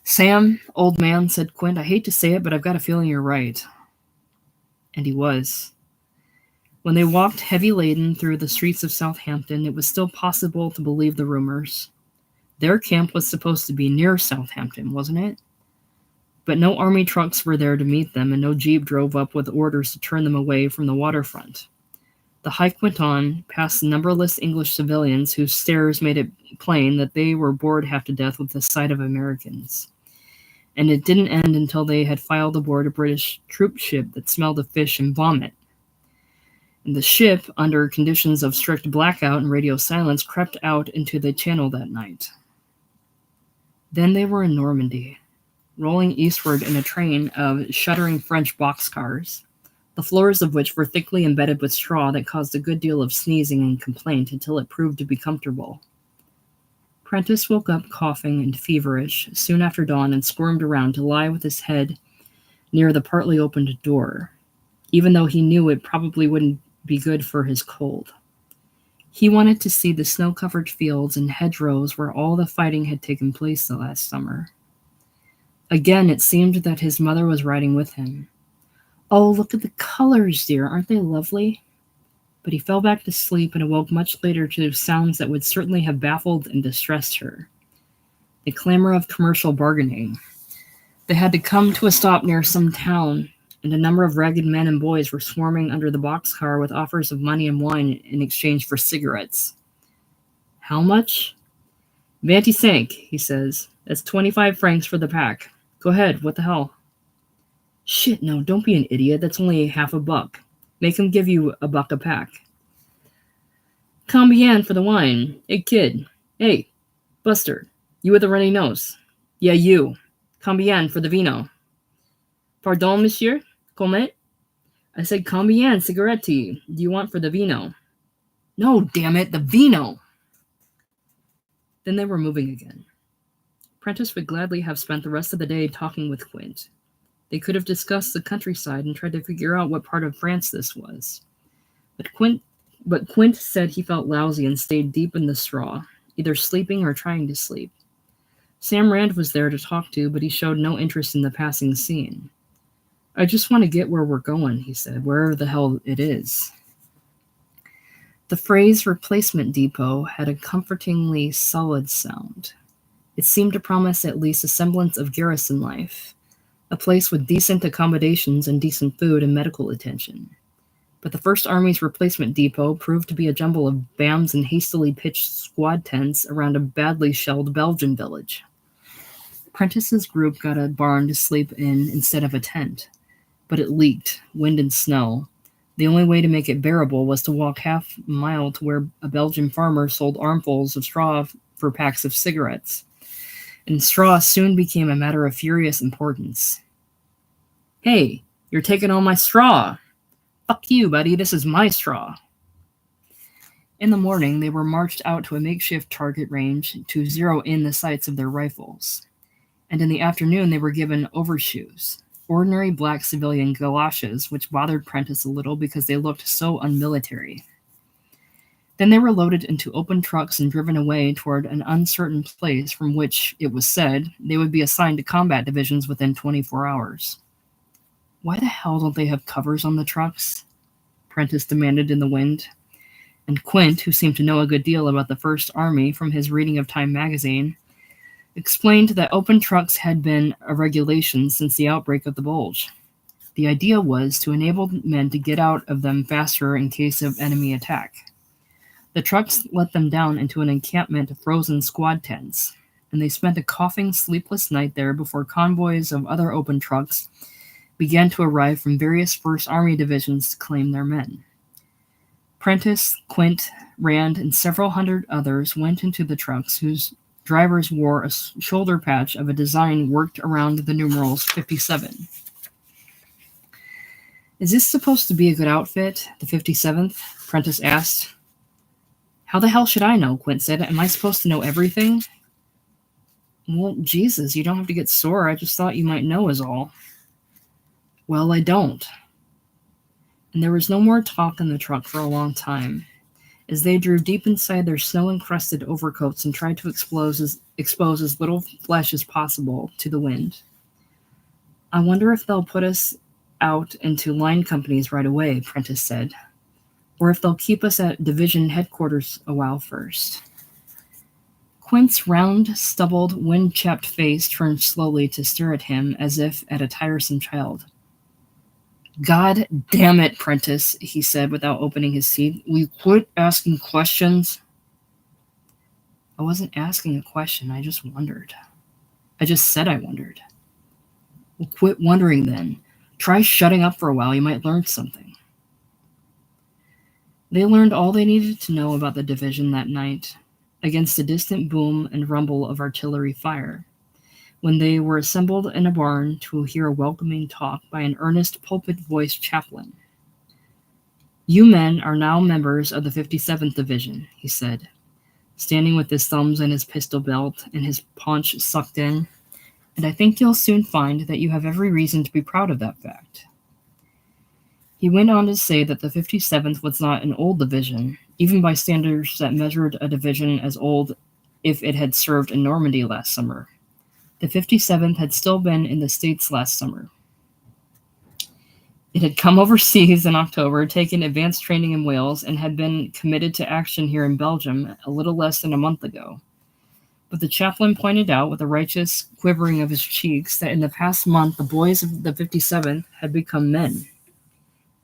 "Sam, old man," said Quint, "I hate to say it, but I've got a feeling you're right." And he was. When they walked heavy-laden through the streets of Southampton, it was still possible to believe the rumors. Their camp was supposed to be near Southampton, wasn't it? But no army trucks were there to meet them, and no jeep drove up with orders to turn them away from the waterfront. The hike went on, past numberless English civilians whose stares made it plain that they were bored half to death with the sight of Americans. And it didn't end until they had filed aboard a British troop ship that smelled of fish and vomit. And the ship, under conditions of strict blackout and radio silence, crept out into the channel that night. Then they were in Normandy, rolling eastward in a train of shuddering French boxcars, the floors of which were thickly embedded with straw that caused a good deal of sneezing and complaint until it proved to be comfortable. Prentice woke up coughing and feverish soon after dawn and squirmed around to lie with his head near the partly opened door, even though he knew it probably wouldn't be good for his cold. He wanted to see the snow-covered fields and hedgerows where all the fighting had taken place the last summer. Again, it seemed that his mother was riding with him. "Oh, look at the colors, dear. Aren't they lovely?" But he fell back to sleep and awoke much later to sounds that would certainly have baffled and distressed her. The clamor of commercial bargaining. They had to come to a stop near some town, and a number of ragged men and boys were swarming under the boxcar with offers of money and wine in exchange for cigarettes. "How much?" "25, he says. "That's 25 francs for the pack. Go ahead, what the hell?" "Shit, no, don't be an idiot. That's only half a buck. Make him give you a buck a pack." "Combien for the wine? Hey, kid. Hey, Buster. You with the runny nose. Yeah, you. Combien for the vino?" "Pardon, monsieur? Comment?" "I said combien cigaretti do you want for the vino?" "No, damn it, the vino!" Then they were moving again. Prentice would gladly have spent the rest of the day talking with Quint. They could have discussed the countryside and tried to figure out what part of France this was. But Quint said he felt lousy and stayed deep in the straw, either sleeping or trying to sleep. Sam Rand was there to talk to, but he showed no interest in the passing scene. "I just want to get where we're going," he said, "wherever the hell it is." The phrase replacement depot had a comfortingly solid sound. It seemed to promise at least a semblance of garrison life, a place with decent accommodations and decent food and medical attention. But the First Army's replacement depot proved to be a jumble of BAMs and hastily pitched squad tents around a badly shelled Belgian village. Prentice's group got a barn to sleep in instead of a tent, but it leaked, wind and snow. The only way to make it bearable was to walk half a mile to where a Belgian farmer sold armfuls of straw for packs of cigarettes. And straw soon became a matter of furious importance. "Hey, you're taking all my straw!" "Fuck you, buddy, this is my straw." In the morning, they were marched out to a makeshift target range to zero in the sights of their rifles. And in the afternoon, they were given overshoes, ordinary black civilian galoshes, which bothered Prentice a little because they looked so unmilitary. Then they were loaded into open trucks and driven away toward an uncertain place from which, it was said, they would be assigned to combat divisions within 24 hours. "Why the hell don't they have covers on the trucks?" Prentice demanded in the wind. And Quint, who seemed to know a good deal about the First Army from his reading of Time magazine, explained that open trucks had been a regulation since the outbreak of the Bulge. The idea was to enable men to get out of them faster in case of enemy attack. The trucks let them down into an encampment of frozen squad tents, and they spent a coughing, sleepless night there before convoys of other open trucks began to arrive from various First Army divisions to claim their men. Prentice, Quint, Rand, and several hundred others went into the trucks, whose drivers wore a shoulder patch of a design worked around the numerals 57. "Is this supposed to be a good outfit, the 57th? Prentice asked. "How the hell should I know?" Quint said. "Am I supposed to know everything?" "Well, Jesus, you don't have to get sore. I just thought you might know is all." "Well, I don't." And there was no more talk in the truck for a long time, as they drew deep inside their snow-encrusted overcoats and tried to expose as little flesh as possible to the wind. "I wonder if they'll put us out into line companies right away," Prentice said, "or if they'll keep us at division headquarters a while first." Quint's round, stubbled, wind-chapped face turned slowly to stare at him as if at a tiresome child. "God damn it, Prentice," he said without opening his teeth. "Will you quit asking questions?" "I wasn't asking a question. I just wondered." "I just said I wondered." "Well, quit wondering then. Try shutting up for a while. You might learn something." They learned all they needed to know about the division that night, against the distant boom and rumble of artillery fire, when they were assembled in a barn to hear a welcoming talk by an earnest pulpit-voiced chaplain. "You men are now members of the 57th Division," he said, standing with his thumbs in his pistol belt and his paunch sucked in, "and I think you'll soon find that you have every reason to be proud of that fact." He went on to say that the 57th was not an old division, even by standards that measured a division as old if it had served in Normandy last summer. The 57th had still been in the States last summer. It had come overseas in October, taken advanced training in Wales, and had been committed to action here in Belgium a little less than a month ago. But the chaplain pointed out, with a righteous quivering of his cheeks, that in the past month the boys of the 57th had become men.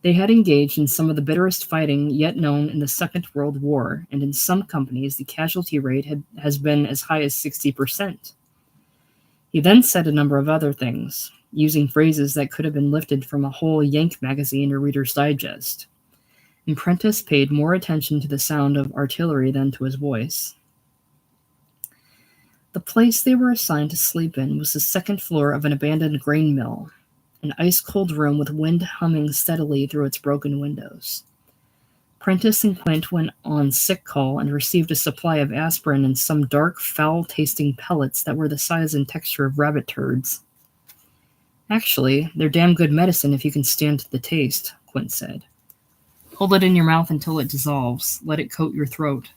They had engaged in some of the bitterest fighting yet known in the Second World War, and in some companies the casualty rate has been as high as 60%. He then said a number of other things, using phrases that could have been lifted from a whole Yank magazine or Reader's Digest. And Prentice paid more attention to the sound of artillery than to his voice. The place they were assigned to sleep in was the second floor of an abandoned grain mill, an ice-cold room with wind humming steadily through its broken windows. Prentice and Quint went on sick call and received a supply of aspirin and some dark, foul-tasting pellets that were the size and texture of rabbit turds. "Actually, they're damn good medicine if you can stand the taste," Quint said. "Hold it in your mouth until it dissolves. Let it coat your throat."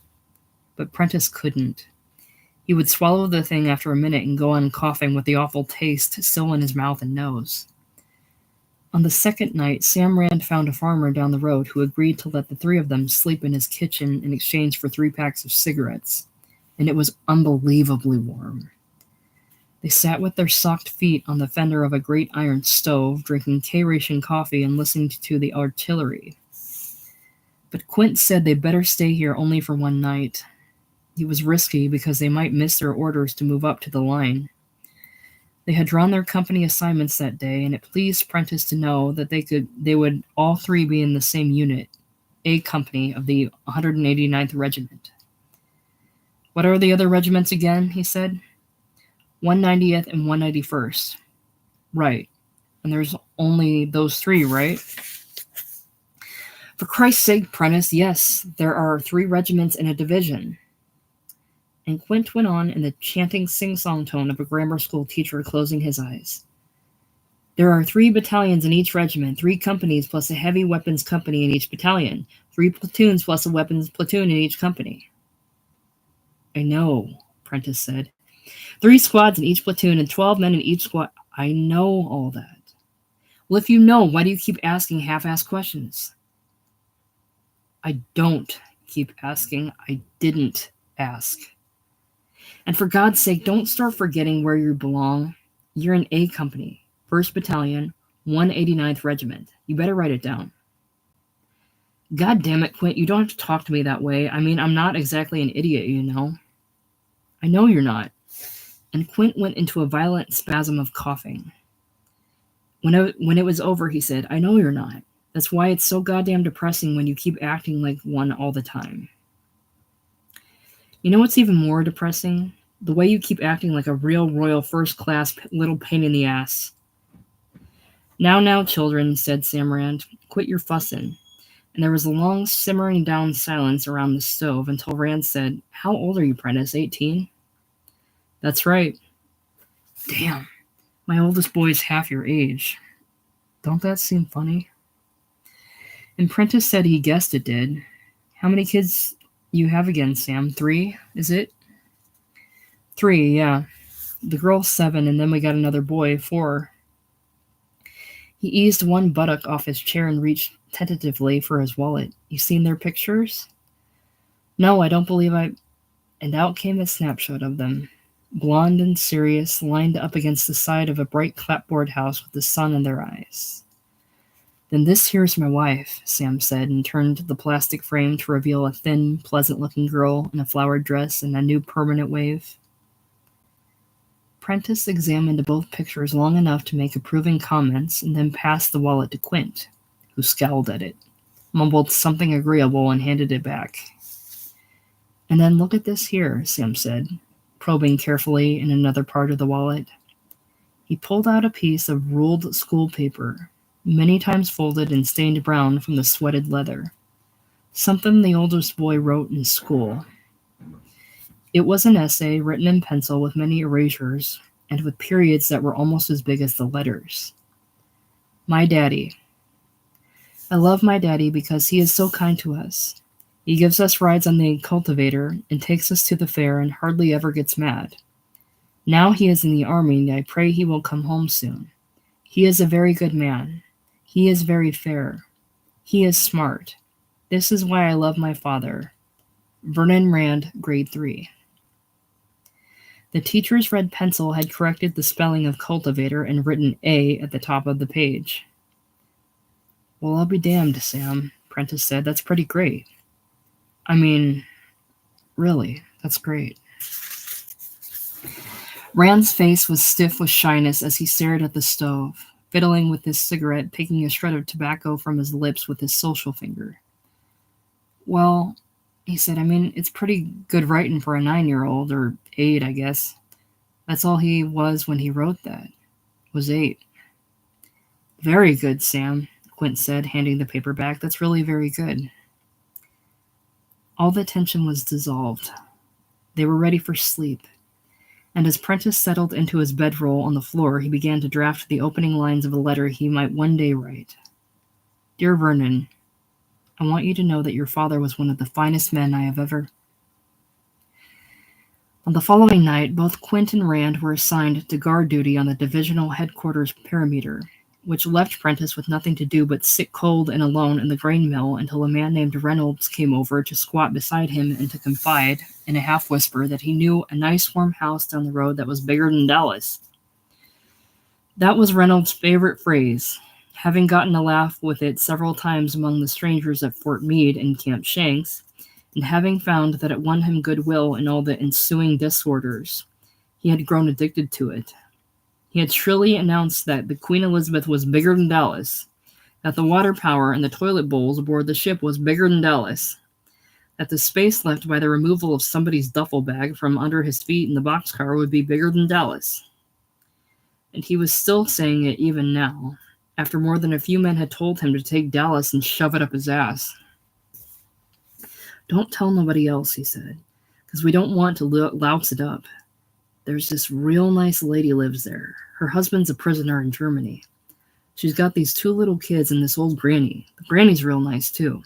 But Prentice couldn't. He would swallow the thing after a minute and go on coughing with the awful taste still in his mouth and nose. On the second night, Sam Rand found a farmer down the road who agreed to let the three of them sleep in his kitchen in exchange for 3 packs of cigarettes, and it was unbelievably warm. They sat with their socked feet on the fender of a great iron stove, drinking K-ration coffee and listening to the artillery. But Quint said they'd better stay here only for one night. It was risky because they might miss their orders to move up to the line. They had drawn their company assignments that day, and it pleased Prentice to know that they would all three be in the same unit, A Company of the 189th Regiment. "What are the other regiments again?" he said. 190th and 191st. "Right. And there's only those 3, right?" "For Christ's sake, Prentice, yes, there are 3 regiments in a division." And Quint went on in the chanting sing-song tone of a grammar school teacher closing his eyes. "There are 3 battalions in each regiment, 3 companies plus a heavy weapons company in each battalion, 3 platoons plus a weapons platoon in each company." "I know," Prentice said. 3 squads in each platoon and 12 men in each squad. "I know all that." "Well, if you know, why do you keep asking half-assed questions?" "I don't keep asking. I didn't ask. And for God's sake, don't start forgetting where you belong. You're in A Company, 1st Battalion, 189th Regiment. You better write it down." "God damn it, Quint, you don't have to talk to me that way. I mean, I'm not exactly an idiot, you know." "I know you're not." And Quint went into a violent spasm of coughing. When it was over, he said, "I know you're not. That's why it's so goddamn depressing when you keep acting like one all the time. You know what's even more depressing? The way you keep acting like a real royal first-class little pain in the ass." Now, children," said Sam Rand, "quit your fussing." And there was a long simmering down silence around the stove until Rand said, "How old are you, Prentice, 18? "That's right." "Damn, my oldest boy's half your age. Don't that seem funny?" And Prentice said he guessed it did. "How many kids you have again, Sam? 3, is it?" "3, yeah. The girl's 7, and then we got another boy, 4. He eased one buttock off his chair and reached tentatively for his wallet. "You seen their pictures?" "No, I don't believe I—" And out came a snapshot of them, blonde and serious, lined up against the side of a bright clapboard house with the sun in their eyes. "Then this here's my wife," Sam said, and turned the plastic frame to reveal a thin, pleasant-looking girl in a flowered dress and a new permanent wave. Prentice examined both pictures long enough to make approving comments and then passed the wallet to Quint, who scowled at it, mumbled something agreeable, and handed it back. "And then look at this here," Sam said, probing carefully in another part of the wallet. He pulled out a piece of ruled school paper, many times folded and stained brown from the sweated leather. Something the oldest boy wrote in school. It was an essay written in pencil with many erasures and with periods that were almost as big as the letters. "My daddy. I love my daddy because he is so kind to us. He gives us rides on the cultivator and takes us to the fair and hardly ever gets mad. Now he is in the army, and I pray he will come home soon. He is a very good man. He is very fair. He is smart. This is why I love my father. Vernon Rand, Grade 3. The teacher's red pencil had corrected the spelling of cultivator and written A at the top of the page. Well, I'll be damned, Sam, Prentice said. That's pretty great. I mean, really, that's great. Rand's face was stiff with shyness as he stared at the stove, fiddling with his cigarette, picking a shred of tobacco from his lips with his social finger. Well, he said, I mean, it's pretty good writing for a 9-year-old, or 8, I guess. That's all he was when he wrote that, was 8. Very good, Sam, Quint said, handing the paper back. That's really very good. All the tension was dissolved. They were ready for sleep. And as Prentice settled into his bedroll on the floor, he began to draft the opening lines of a letter he might one day write. Dear Vernon, I want you to know that your father was one of the finest men I have ever... On the following night, both Quint and Rand were assigned to guard duty on the divisional headquarters perimeter, which left Prentice with nothing to do but sit cold and alone in the grain mill until a man named Reynolds came over to squat beside him and to confide, in a half-whisper, that he knew a nice warm house down the road that was bigger than Dallas. That was Reynolds' favorite phrase, having gotten a laugh with it several times among the strangers at Fort Meade and Camp Shanks, and having found that it won him goodwill in all the ensuing disorders, he had grown addicted to it. He had shrilly announced that the Queen Elizabeth was bigger than Dallas, that the water power and the toilet bowls aboard the ship was bigger than Dallas, that the space left by the removal of somebody's duffel bag from under his feet in the boxcar would be bigger than Dallas. And he was still saying it even now, after more than a few men had told him to take Dallas and shove it up his ass. Don't tell nobody else, he said, because we don't want to louse it up. There's this real nice lady lives there. Her husband's a prisoner in Germany. She's got these 2 little kids and this old granny. The granny's real nice, too.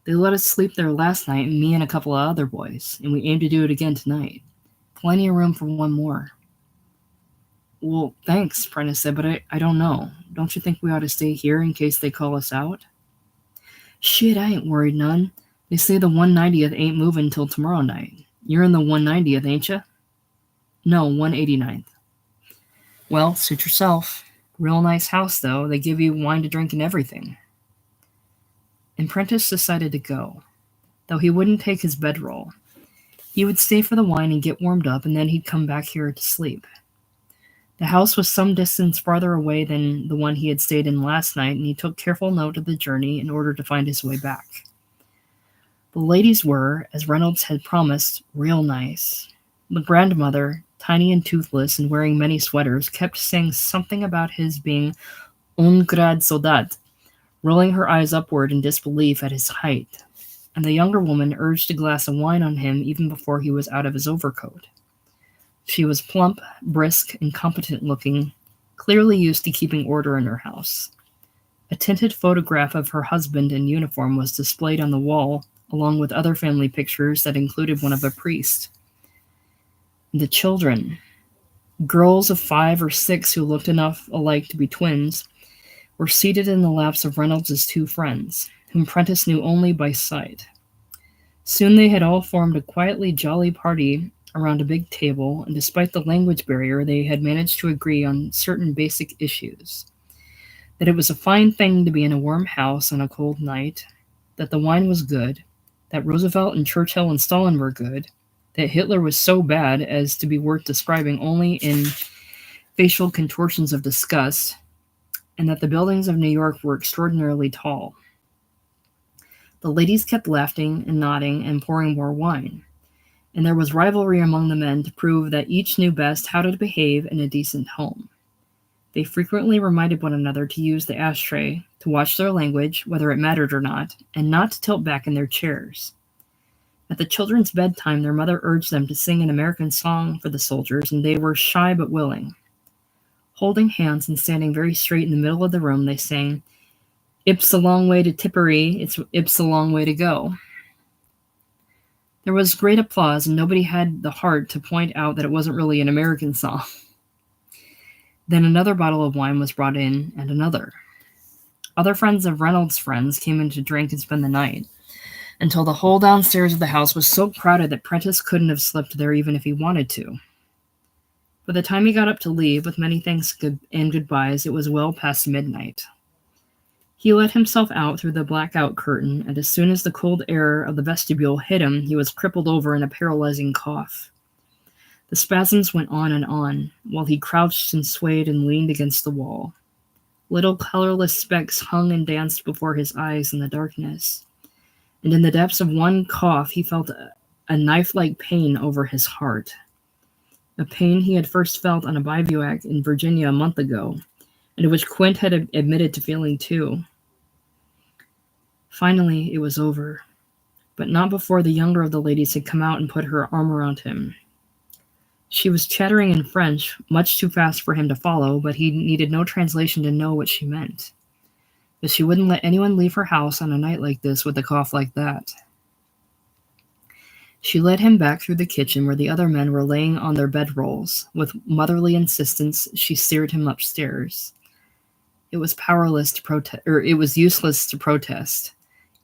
They let us sleep there last night, me and a couple of other boys, and we aim to do it again tonight. Plenty of room for one more. Well, thanks, Prentice said, but I don't know. Don't you think we ought to stay here in case they call us out? Shit, I ain't worried none. They say the 190th ain't moving till tomorrow night. You're in the 190th, ain't you? No, 189th. Well, suit yourself. Real nice house, though. They give you wine to drink and everything. And Prentice decided to go, though he wouldn't take his bedroll. He would stay for the wine and get warmed up, and then he'd come back here to sleep. The house was some distance farther away than the one he had stayed in last night, and he took careful note of the journey in order to find his way back. The ladies were, as Reynolds had promised, real nice. The grandmother, tiny and toothless and wearing many sweaters, kept saying something about his being un grand soldat, rolling her eyes upward in disbelief at his height, and the younger woman urged a glass of wine on him even before he was out of his overcoat. She was plump, brisk, and competent-looking, clearly used to keeping order in her house. A tinted photograph of her husband in uniform was displayed on the wall, along with other family pictures that included one of a priest. The children, girls of 5 or 6 who looked enough alike to be twins, were seated in the laps of Reynolds' 2 friends, whom Prentice knew only by sight. Soon they had all formed a quietly jolly party around a big table, and despite the language barrier, they had managed to agree on certain basic issues. That it was a fine thing to be in a warm house on a cold night, that the wine was good, that Roosevelt and Churchill and Stalin were good, that Hitler was so bad as to be worth describing only in facial contortions of disgust, and that the buildings of New York were extraordinarily tall. The ladies kept laughing and nodding and pouring more wine, and there was rivalry among the men to prove that each knew best how to behave in a decent home. They frequently reminded one another to use the ashtray, to watch their language, whether it mattered or not, and not to tilt back in their chairs. At the children's bedtime, their mother urged them to sing an American song for the soldiers, and they were shy but willing. Holding hands and standing very straight in the middle of the room, they sang, "Ip's a long way to Tipperary, it's a long way to go." There was great applause, and nobody had the heart to point out that it wasn't really an American song. Then another bottle of wine was brought in, and another. Other friends of Reynolds' friends came in to drink and spend the night, until the whole downstairs of the house was so crowded that Prentice couldn't have slept there even if he wanted to. By the time he got up to leave, with many thanks and goodbyes, it was well past midnight. He let himself out through the blackout curtain, and as soon as the cold air of the vestibule hit him, he was crippled over in a paralyzing cough. The spasms went on, while he crouched and swayed and leaned against the wall. Little colorless specks hung and danced before his eyes in the darkness, and in the depths of one cough he felt a knife-like pain over his heart, a pain he had first felt on a bivouac in Virginia a month ago, and which Quint had admitted to feeling too. Finally, it was over, but not before the younger of the ladies had come out and put her arm around him. She was chattering in French, much too fast for him to follow, but he needed no translation to know what she meant. That she wouldn't let anyone leave her house on a night like this with a cough like that. She led him back through the kitchen where the other men were laying on their bedrolls. With motherly insistence, she steered him upstairs. It was useless to protest,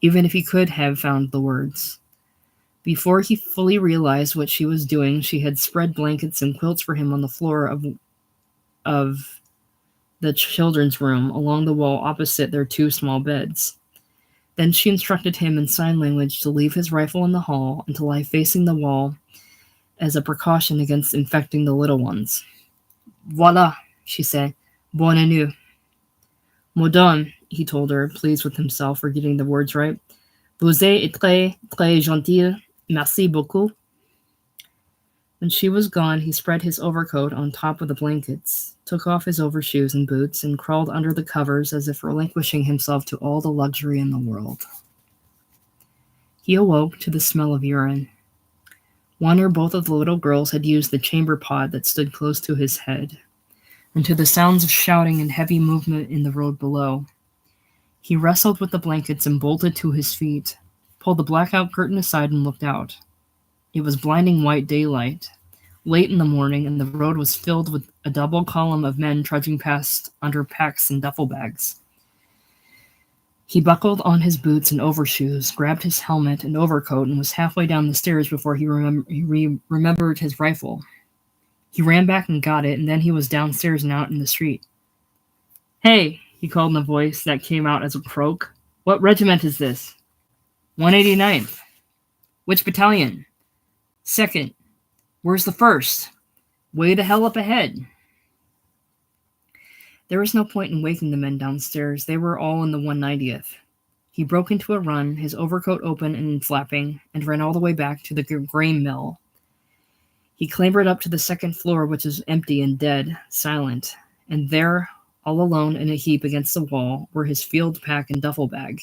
even if he could have found the words. Before he fully realized what she was doing, she had spread blankets and quilts for him on the floor of the children's room, along the wall opposite their two small beds. Then she instructed him in sign language to leave his rifle in the hall and to lie facing the wall as a precaution against infecting the little ones. Voilà, she said. Bonne nuit. Madame, he told her, pleased with himself for getting the words right. Vous êtes très, très gentille. Merci beaucoup. When she was gone, he spread his overcoat on top of the blankets, took off his overshoes and boots, and crawled under the covers as if relinquishing himself to all the luxury in the world. He awoke to the smell of urine. One or both of the little girls had used the chamber pot that stood close to his head, and to the sounds of shouting and heavy movement in the road below. He wrestled with the blankets and bolted to his feet, pulled the blackout curtain aside and looked out. It was blinding white daylight, late in the morning, and the road was filled with a double column of men trudging past under packs and duffel bags. He buckled on his boots and overshoes, grabbed his helmet and overcoat, and was halfway down the stairs before he remembered his rifle. He ran back and got it, and then he was downstairs and out in the street. "Hey," he called in a voice that came out as a croak. "What regiment is this?" 189th. "Which battalion?" "Second." "Where's the first?" "Way the hell up ahead." There was no point in waking the men downstairs. They were all in the 190th. He broke into a run, his overcoat open and flapping, and ran all the way back to the grain mill. He clambered up to the second floor, which was empty and dead, silent, and there, all alone in a heap against the wall, were his field pack and duffel bag.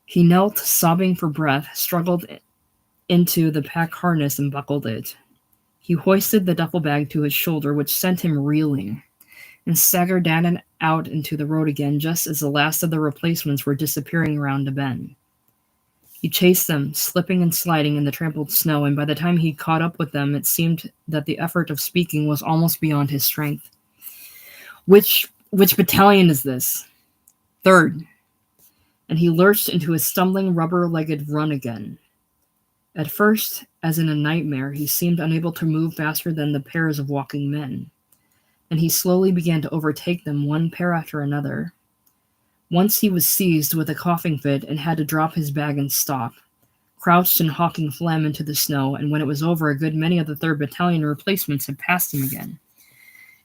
He knelt, sobbing for breath, struggled into the pack harness and buckled it. He hoisted the duffel bag to his shoulder, which sent him reeling, and staggered down and out into the road again just as the last of the replacements were disappearing around a bend. He chased them, slipping and sliding in the trampled snow, and by the time he caught up with them, it seemed that the effort of speaking was almost beyond his strength. Which battalion is this?" "Third." And he lurched into his stumbling, rubber-legged run again. At first, as in a nightmare, he seemed unable to move faster than the pairs of walking men, and he slowly began to overtake them, one pair after another. Once he was seized with a coughing fit and had to drop his bag and stop, crouched and hawking phlegm into the snow, and when it was over, a good many of the 3rd Battalion replacements had passed him again.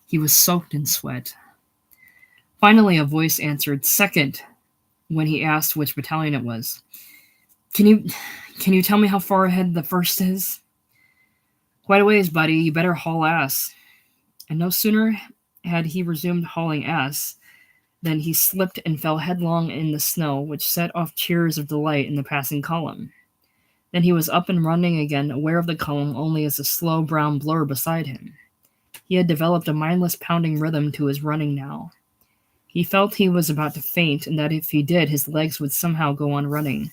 He was soaked in sweat. Finally, a voice answered, "Second," when he asked which battalion it was. Can you tell me how far ahead the first is?" "Quite a ways, buddy. You better haul ass." And no sooner had he resumed hauling ass than he slipped and fell headlong in the snow, which set off cheers of delight in the passing column. Then he was up and running again, aware of the column only as a slow brown blur beside him. He had developed a mindless pounding rhythm to his running now. He felt he was about to faint, and that if he did, his legs would somehow go on running.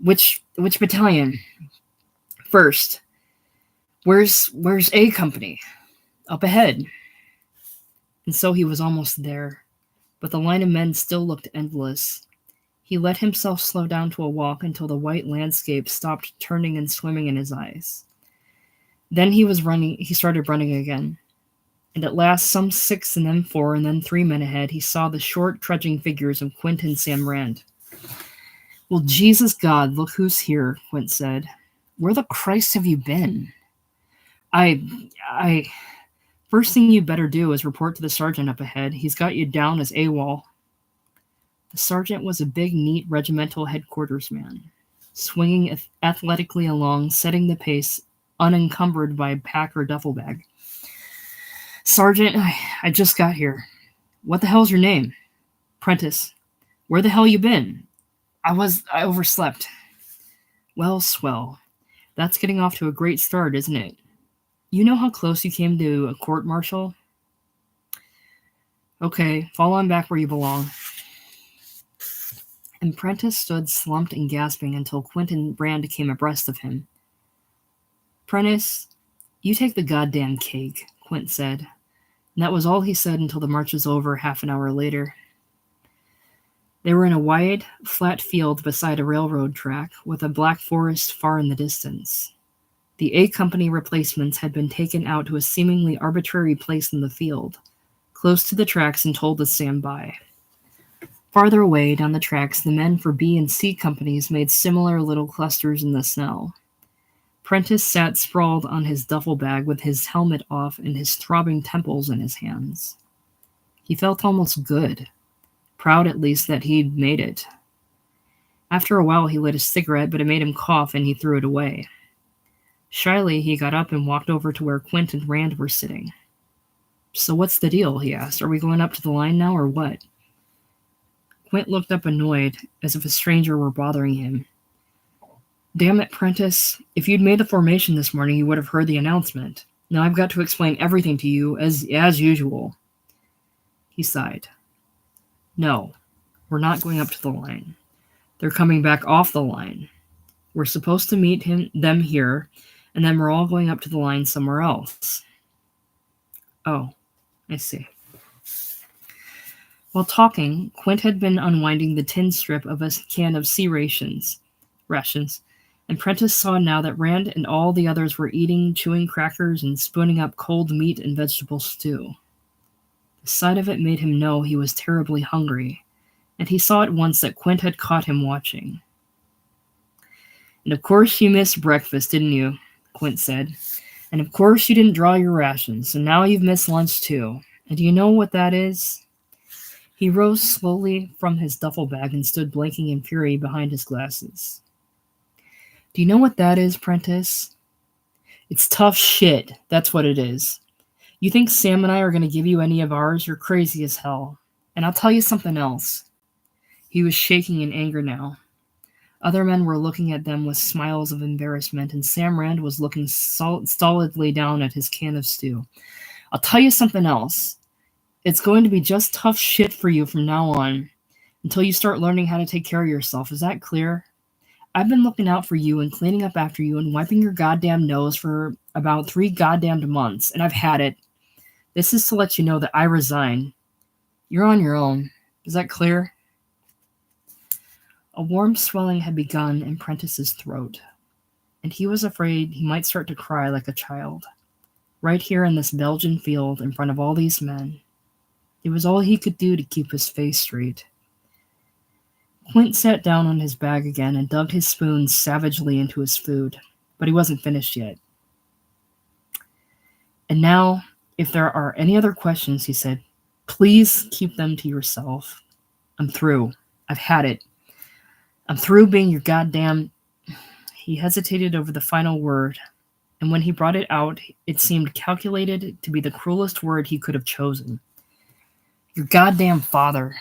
Which battalion? First. Where's A Company? Up ahead. And so he was almost there, but the line of men still looked endless. He let himself slow down to a walk until the white landscape stopped turning and swimming in his eyes. Then he started running again. And at last, some 6 and then 4 and then 3 men ahead, he saw the short, trudging figures of Quint and Sam Rand. Well, Jesus God, look who's here, Quint said. Where the Christ have you been? First thing you better do is report to the sergeant up ahead. He's got you down as AWOL. The sergeant was a big, neat regimental headquarters man, swinging athletically along, setting the pace, unencumbered by pack or duffel bag. Sergeant, I just got here. What the hell's your name? Prentice. Where the hell you been? I overslept. Well, swell. That's getting off to a great start, isn't it? You know how close you came to a court-martial? Okay, fall on back where you belong. And Prentice stood slumped and gasping until Quint and Rand came abreast of him. Prentice, you take the goddamn cake, Quint said. And that was all he said until the march was over half an hour later. They were in a wide, flat field beside a railroad track with a black forest far in the distance. The A Company replacements had been taken out to a seemingly arbitrary place in the field, close to the tracks and told to stand by. Farther away down the tracks, the men for B and C companies made similar little clusters in the snow. Prentice sat sprawled on his duffel bag with his helmet off and his throbbing temples in his hands. He felt almost good, proud at least that he'd made it. After a while he lit a cigarette, but it made him cough and he threw it away. Shyly, he got up and walked over to where Quint and Rand were sitting. So what's the deal? He asked. Are we going up to the line now or what? Quint looked up annoyed, as if a stranger were bothering him. Damn it, Prentice. If you'd made the formation this morning, you would have heard the announcement. Now I've got to explain everything to you, as usual. He sighed. No, we're not going up to the line. They're coming back off the line. We're supposed to meet them here, and then we're all going up to the line somewhere else. Oh, I see. While talking, Quint had been unwinding the tin strip of a can of sea rations, and Prentice saw now that Rand and all the others were eating, chewing crackers, and spooning up cold meat and vegetable stew. The sight of it made him know he was terribly hungry, and he saw at once that Quint had caught him watching. And of course you missed breakfast, didn't you? Quint said. And of course you didn't draw your rations, and now you've missed lunch too. And do you know what that is? He rose slowly from his duffel bag and stood blinking in fury behind his glasses. Do you know what that is, Prentice? It's tough shit, that's what it is. You think Sam and I are going to give you any of ours? You're crazy as hell. And I'll tell you something else. He was shaking in anger now. Other men were looking at them with smiles of embarrassment, and Sam Rand was looking stolidly down at his can of stew. I'll tell you something else. It's going to be just tough shit for you from now on, until you start learning how to take care of yourself. Is that clear? I've been looking out for you and cleaning up after you and wiping your goddamn nose for about 3 goddamned months, and I've had it. This is to let you know that I resign. You're on your own. Is that clear? A warm swelling had begun in Prentice's throat, and he was afraid he might start to cry like a child. Right here in this Belgian field in front of all these men. It was all he could do to keep his face straight. Quint sat down on his bag again and dug his spoon savagely into his food, but he wasn't finished yet. And now, if there are any other questions, he said, please keep them to yourself. I'm through. I've had it. I'm through being your goddamn... He hesitated over the final word, and when he brought it out, it seemed calculated to be the cruelest word he could have chosen. Your goddamn father.